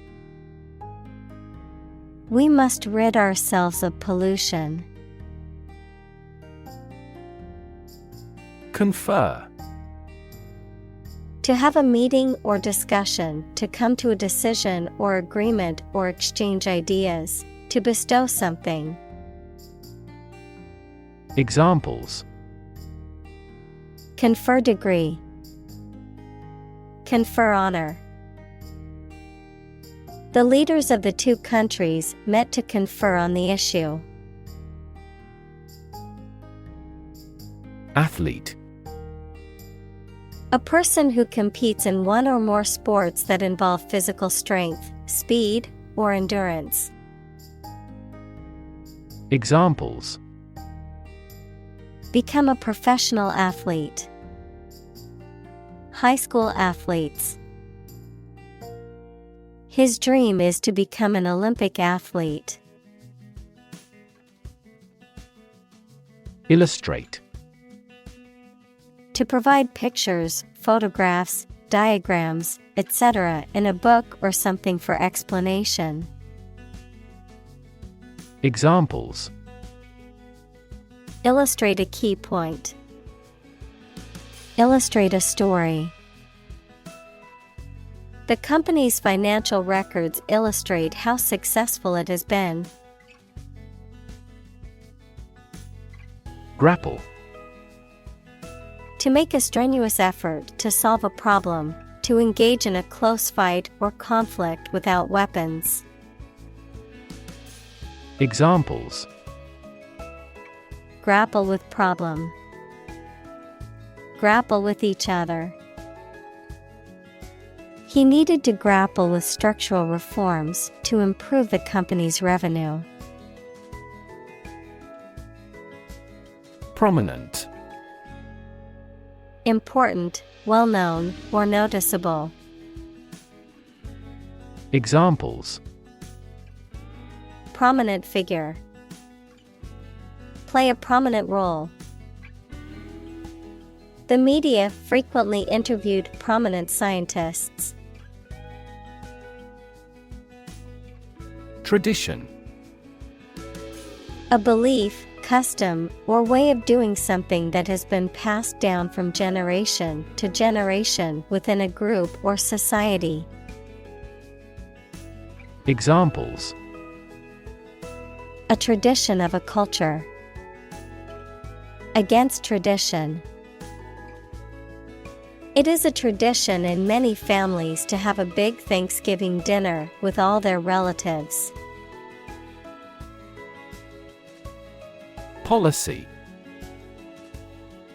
We must rid ourselves of pollution. Confer. To have a meeting or discussion, to come to a decision or agreement or exchange ideas, to bestow something. Examples: Confer degree. Confer honor. The leaders of the two countries met to confer on the issue. Athlete. A person who competes in one or more sports that involve physical strength, speed, or endurance. Examples: Become a professional athlete. High school athletes. His dream is to become an Olympic athlete. Illustrate. To provide pictures, photographs, diagrams, etc. in a book or something for explanation. Examples: Illustrate a key point. Illustrate a story. The company's financial records illustrate how successful it has been. Grapple. To make a strenuous effort to solve a problem, to engage in a close fight or conflict without weapons. Examples: Grapple with problem. Grapple with each other. He needed to grapple with structural reforms to improve the company's revenue. Prominent. Important, well-known, or noticeable. Examples: Prominent figure. Play a prominent role. The media frequently interviewed prominent scientists. Tradition. A belief, custom, or way of doing something that has been passed down from generation to generation within a group or society. Examples: A tradition of a culture. Against tradition. It is a tradition in many families to have a big Thanksgiving dinner with all their relatives. Policy.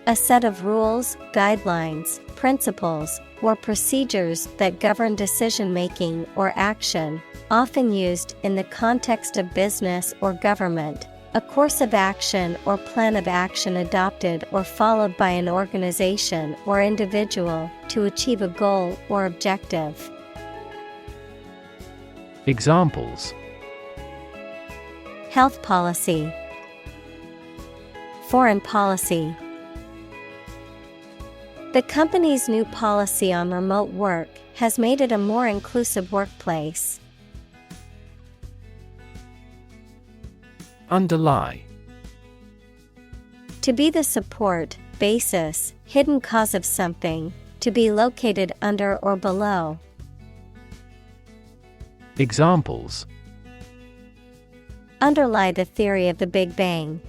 A set of rules, guidelines, principles, or procedures that govern decision-making or action, often used in the context of business or government. A course of action or plan of action adopted or followed by an organization or individual to achieve a goal or objective. Examples: Health policy. Foreign policy. The company's new policy on remote work has made it a more inclusive workplace. Underlie. To be the support, basis, hidden cause of something, to be located under or below. Examples. Underlie the theory of the Big Bang.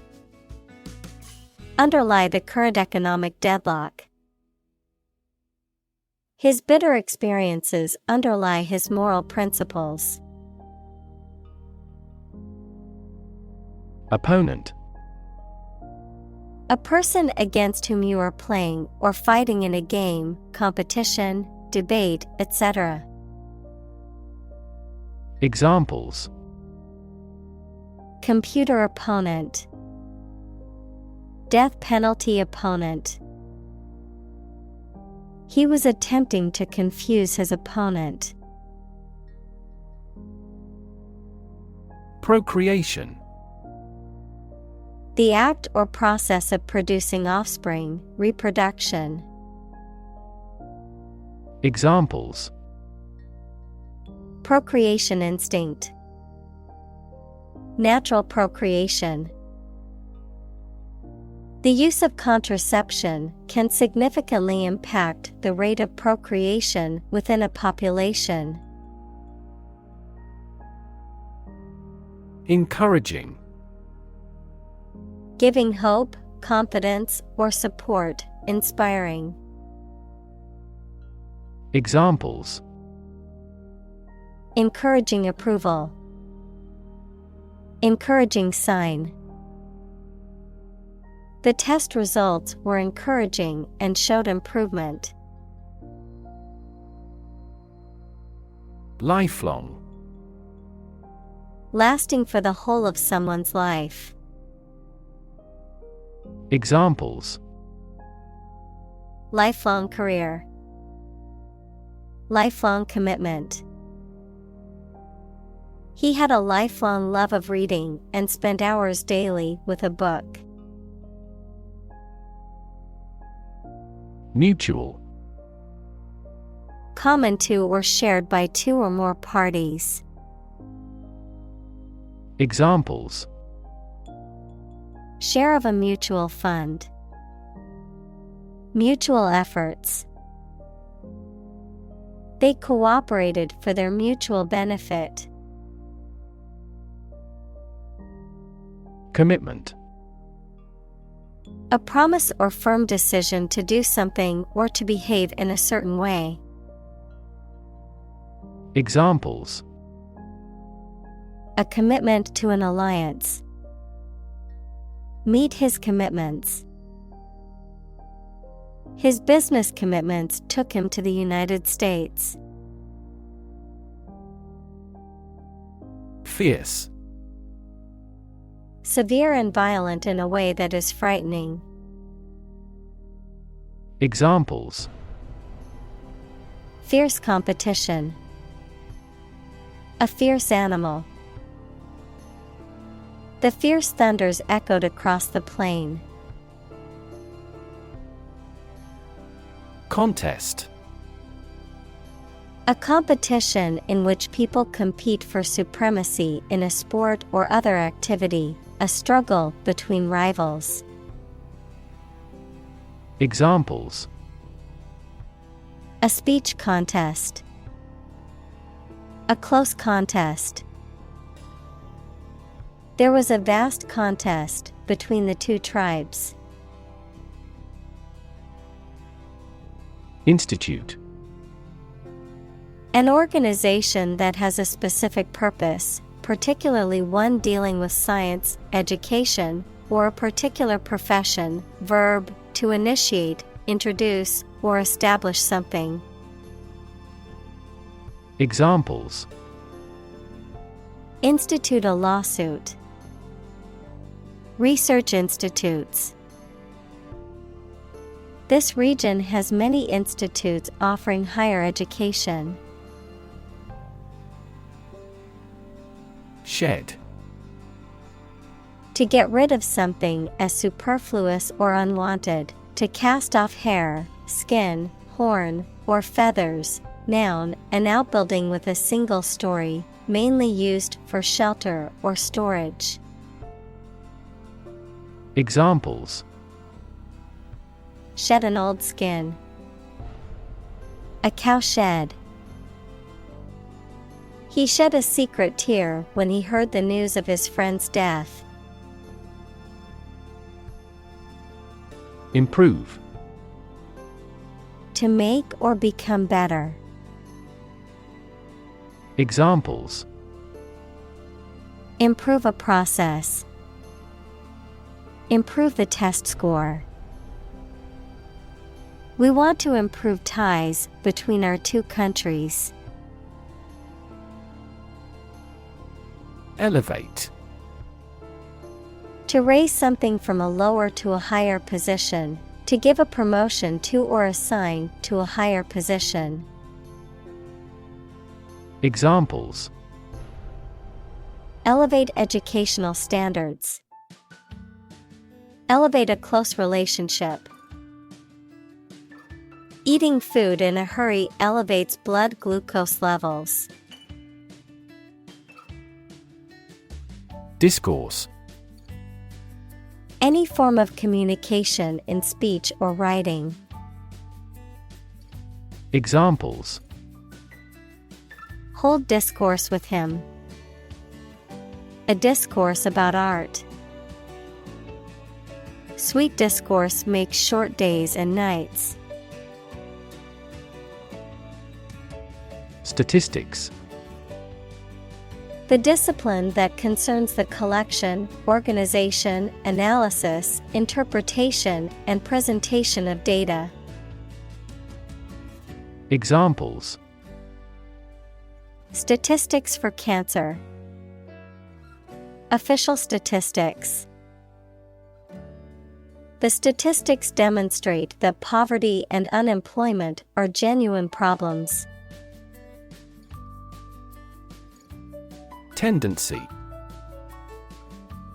Underlie the current economic deadlock. His bitter experiences underlie his moral principles. Opponent. A person against whom you are playing or fighting in a game, competition, debate, etc. Examples. Computer opponent. Death penalty opponent. He was attempting to confuse his opponent. Procreation. The act or process of producing offspring, reproduction. Examples. Procreation instinct. Natural procreation. The use of contraception can significantly impact the rate of procreation within a population. Encouraging. Giving hope, confidence, or support, inspiring. Examples. Encouraging approval. Encouraging sign. The test results were encouraging and showed improvement. Lifelong. Lasting for the whole of someone's life. Examples. Lifelong career. Lifelong commitment. He had a lifelong love of reading and spent hours daily with a book. Mutual. Common to or shared by two or more parties. Examples. Share of a mutual fund. Mutual efforts. They cooperated for their mutual benefit. Commitment. A promise or firm decision to do something or to behave in a certain way. Examples. A commitment to an alliance. Meet his commitments. His business commitments took him to the United States. Fierce. Severe and violent in a way that is frightening. Examples. Fierce competition. A fierce animal. The fierce thunders echoed across the plain. Contest. A competition in which people compete for supremacy in a sport or other activity, a struggle between rivals. Examples. A speech contest. A close contest. There was a vast contest between the two tribes. Institute. An organization that has a specific purpose, particularly one dealing with science, education, or a particular profession. Verb, to initiate, introduce, or establish something. Examples. Institute a lawsuit. Research institutes. This region has many institutes offering higher education. To To get rid of something as superfluous or unwanted, to cast off hair, skin, horn, or feathers. Noun, an outbuilding with a single story, mainly used for shelter or storage. Examples: Shed an old skin. A cowshed. He shed a secret tear when he heard the news of his friend's death. Improve. To make or become better. Examples: Improve a process. Improve the test score. We want to improve ties between our two countries. Elevate. To raise something from a lower to a higher position, to give a promotion to or assign to a higher position. Examples: Elevate educational standards. Elevate a close relationship. Eating food in a hurry elevates blood glucose levels. Discourse. Any form of communication in speech or writing. Examples: Hold discourse with him. A discourse about art. Sweet discourse makes short days and nights. Statistics. The discipline that concerns the collection, organization, analysis, interpretation, and presentation of data. Examples: Statistics for cancer. Official statistics. The statistics demonstrate that poverty and unemployment are genuine problems. Tendency.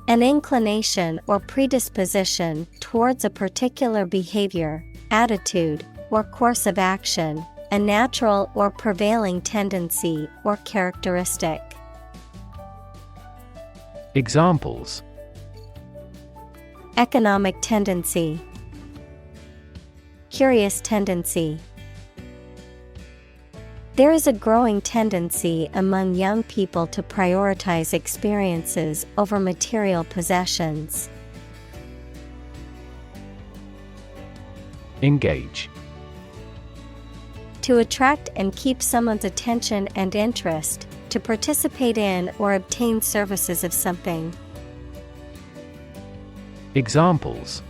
An inclination or predisposition towards a particular behavior, attitude, or course of action, a natural or prevailing tendency or characteristic. Examples: Economic tendency. Curious tendency. There is a growing tendency among young people to prioritize experiences over material possessions. Engage. To attract and keep someone's attention and interest, to participate in or obtain services of something. Examples: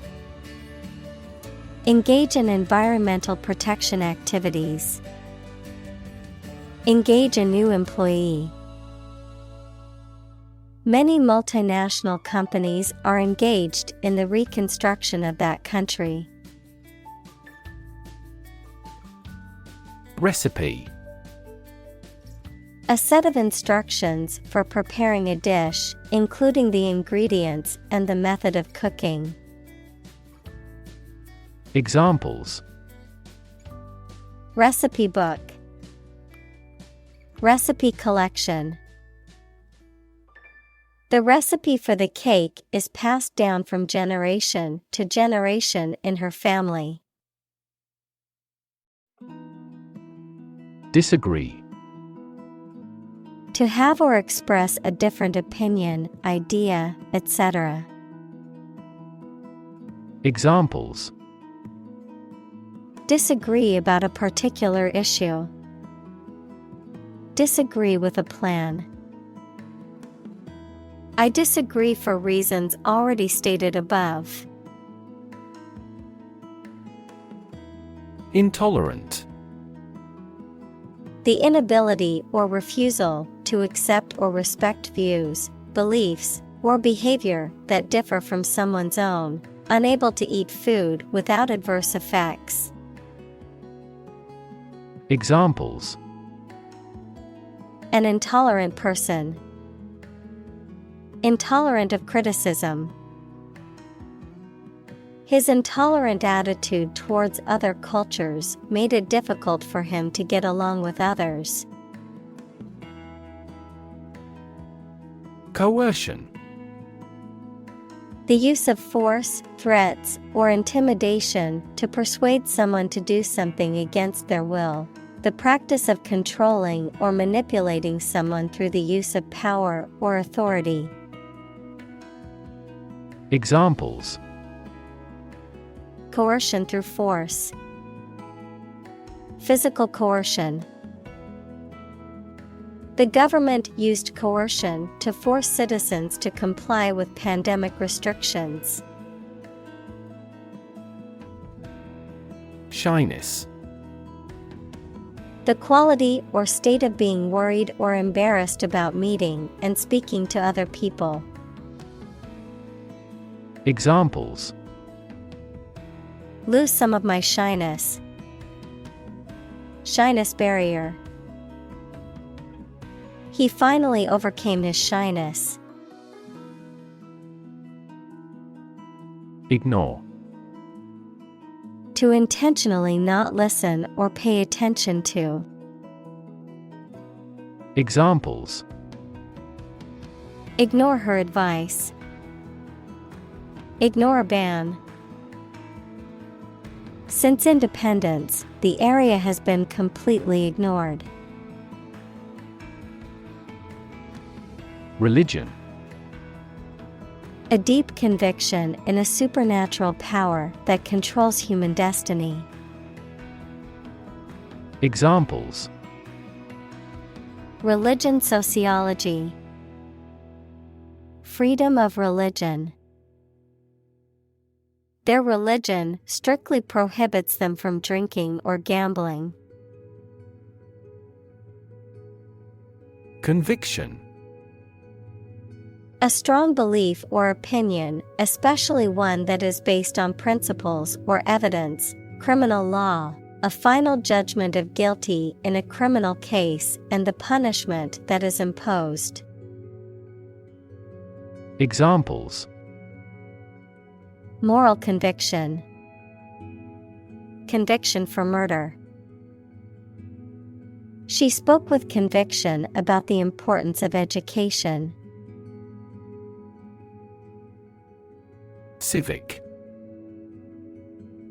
Engage in environmental protection activities. Engage a new employee. Many multinational companies are engaged in the reconstruction of that country. Recipe. A set of instructions for preparing a dish, including the ingredients and the method of cooking. Examples: Recipe book. Recipe collection. The recipe for the cake is passed down from generation to generation in her family. Disagree. To have or express a different opinion, idea, etc. Examples: Disagree about a particular issue. Disagree with a plan. I disagree for reasons already stated above. Intolerant. The inability or refusal to accept or respect views, beliefs, or behavior that differ from someone's own, unable to eat food without adverse effects. Examples: An intolerant person. Intolerant of criticism. His intolerant attitude towards other cultures made it difficult for him to get along with others. Coercion. The use of force, threats, or intimidation to persuade someone to do something against their will. The practice of controlling or manipulating someone through the use of power or authority. Examples: coercion through force, physical coercion. The government used coercion to force citizens to comply with pandemic restrictions. Shyness. The quality or state of being worried or embarrassed about meeting and speaking to other people. Examples: lose some of my shyness. Shyness barrier. He finally overcame his shyness. Ignore. To intentionally not listen or pay attention to. Examples: ignore her advice. Ignore a ban. Since independence, the area has been completely ignored. Religion. A deep conviction in a supernatural power that controls human destiny. Examples: religion sociology. Freedom of religion. Their religion strictly prohibits them from drinking or gambling. Conviction. A strong belief or opinion, especially one that is based on principles or evidence, criminal law, a final judgment of guilty in a criminal case and the punishment that is imposed. Examples: moral conviction. Conviction for murder. She spoke with conviction about the importance of education. Civic.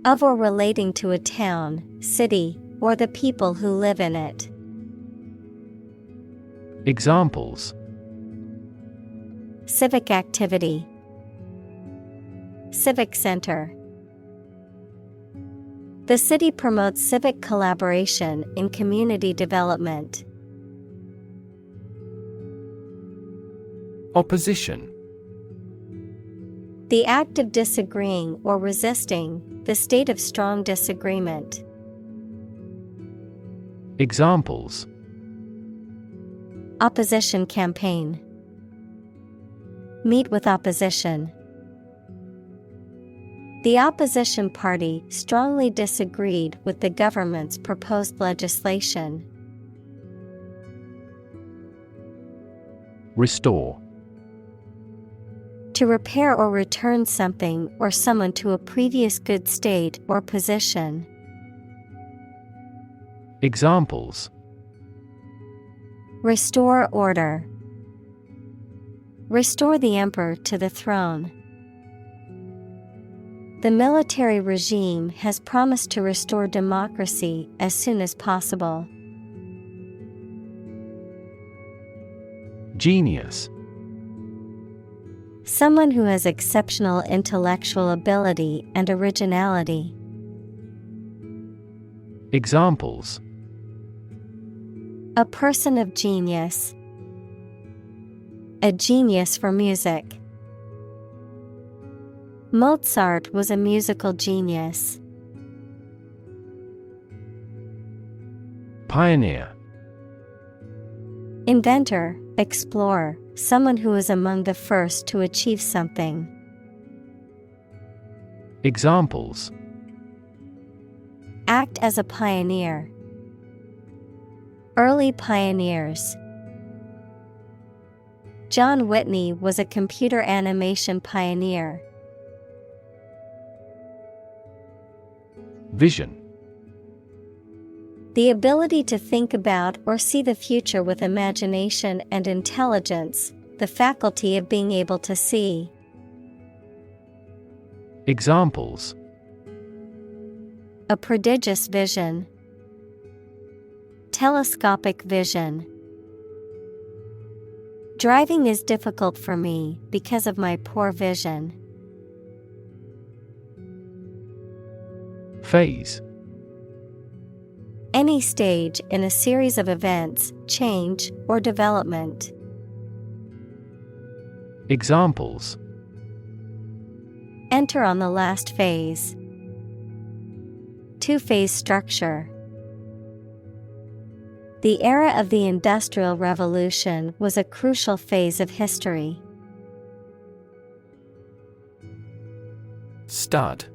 Of or relating to a town, city, or the people who live in it. Examples: civic activity. Civic center. The city promotes civic collaboration in community development. Opposition. The act of disagreeing or resisting, the state of strong disagreement. Examples: opposition campaign. Meet with opposition. The opposition party strongly disagreed with the government's proposed legislation. Restore. To repair or return something or someone to a previous good state or position. Examples: restore order. Restore the emperor to the throne. The military regime has promised to restore democracy as soon as possible. Genius. Someone who has exceptional intellectual ability and originality. Examples: a person of genius. A genius for music. Mozart was a musical genius. Pioneer. Inventor, explorer, someone who is among the first to achieve something. Examples: act as a pioneer. Early pioneers. John Whitney was a computer animation pioneer. Vision. The ability to think about or see the future with imagination and intelligence, the faculty of being able to see. Examples: A prodigious vision. Telescopic vision. Driving is difficult for me because of my poor vision. Phase. Any stage in a series of events, change, or development. Examples: Enter on the last phase. Two-phase structure. The era of the Industrial Revolution was a crucial phase of history. Stud.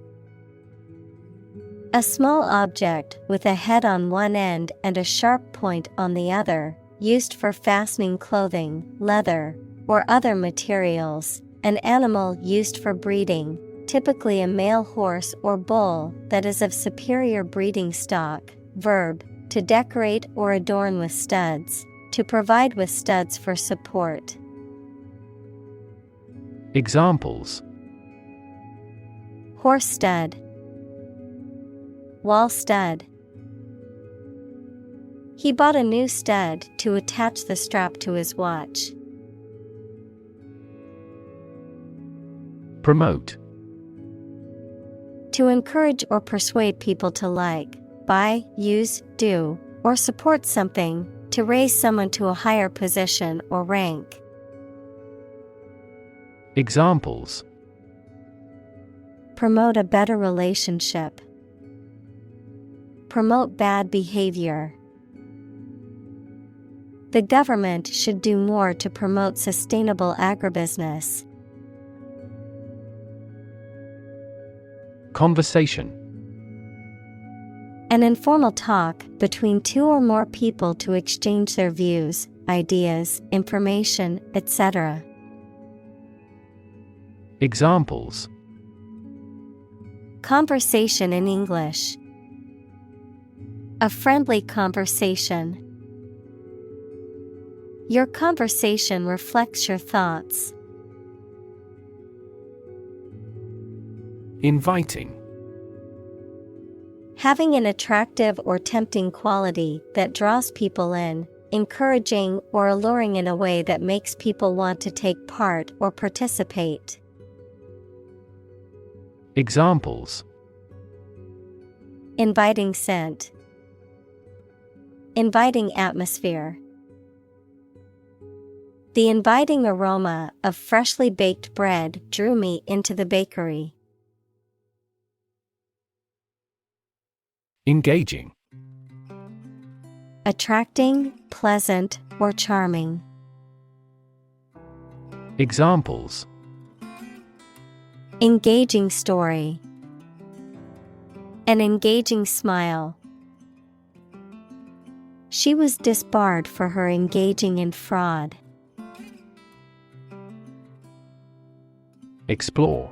A small object with a head on one end and a sharp point on the other, used for fastening clothing, leather, or other materials. An animal used for breeding, typically a male horse or bull that is of superior breeding stock. Verb: to decorate or adorn with studs, to provide with studs for support. Examples: Horse stud. Wall stud. He bought a new stud to attach the strap to his watch. Promote. To encourage or persuade people to like, buy, use, do, or support something, to raise someone to a higher position or rank. Examples: Promote a better relationship. Promote bad behavior. The government should do more to promote sustainable agribusiness. Conversation. An informal talk between two or more people to exchange their views, ideas, information, etc. Examples: Conversation in English. A friendly conversation. Your conversation reflects your thoughts. Inviting. Having an attractive or tempting quality that draws people in, encouraging or alluring in a way that makes people want to take part or participate. Examples: Inviting scent. Inviting atmosphere. The inviting aroma of freshly baked bread drew me into the bakery. Engaging. Attracting, pleasant, or charming. Examples: Engaging story. An engaging smile. She was disbarred for her engaging in fraud. Explore.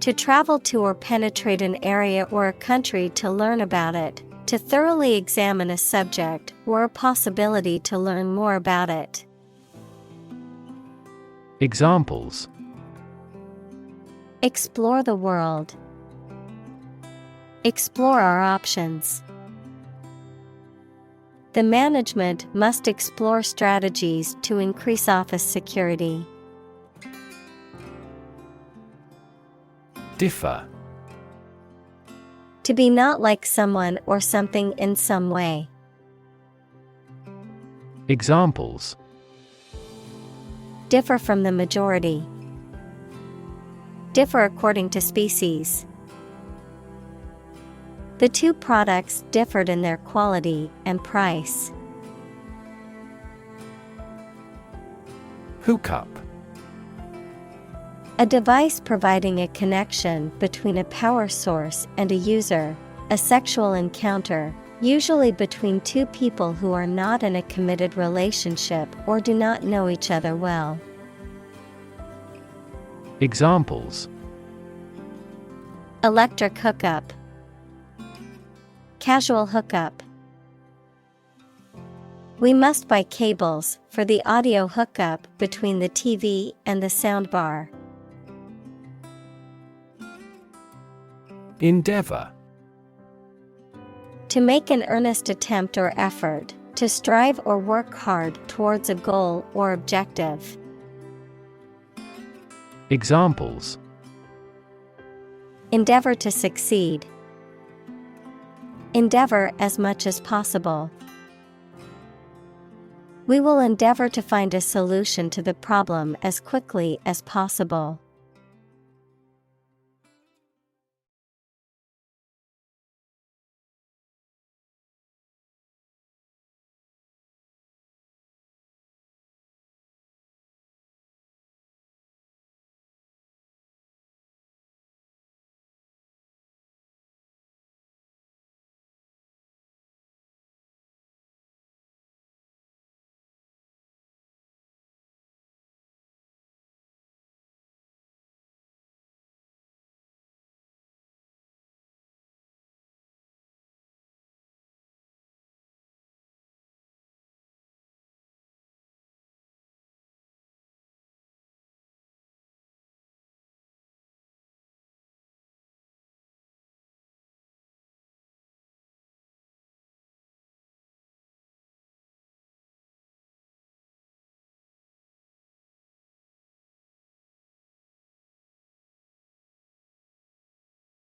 To travel to or penetrate an area or a country to learn about it, to thoroughly examine a subject or a possibility to learn more about it. Examples: Explore the world. Explore our options. The management must explore strategies to increase office security. Differ. To be not like someone or something in some way. Examples: Differ from the majority. Differ according to species. The two products differed in their quality and price. Hookup. A device providing a connection between a power source and a user, a sexual encounter, Usually between two people who are not in a committed relationship or do not know each other well. Examples: Electric hookup. Casual hookup. We must buy cables for the audio hookup between the TV and the soundbar. Endeavor. To make an earnest attempt or effort, to strive or work hard towards a goal or objective. Examples: Endeavor to succeed. Endeavor as much as possible. We will endeavor to find a solution to the problem as quickly as possible.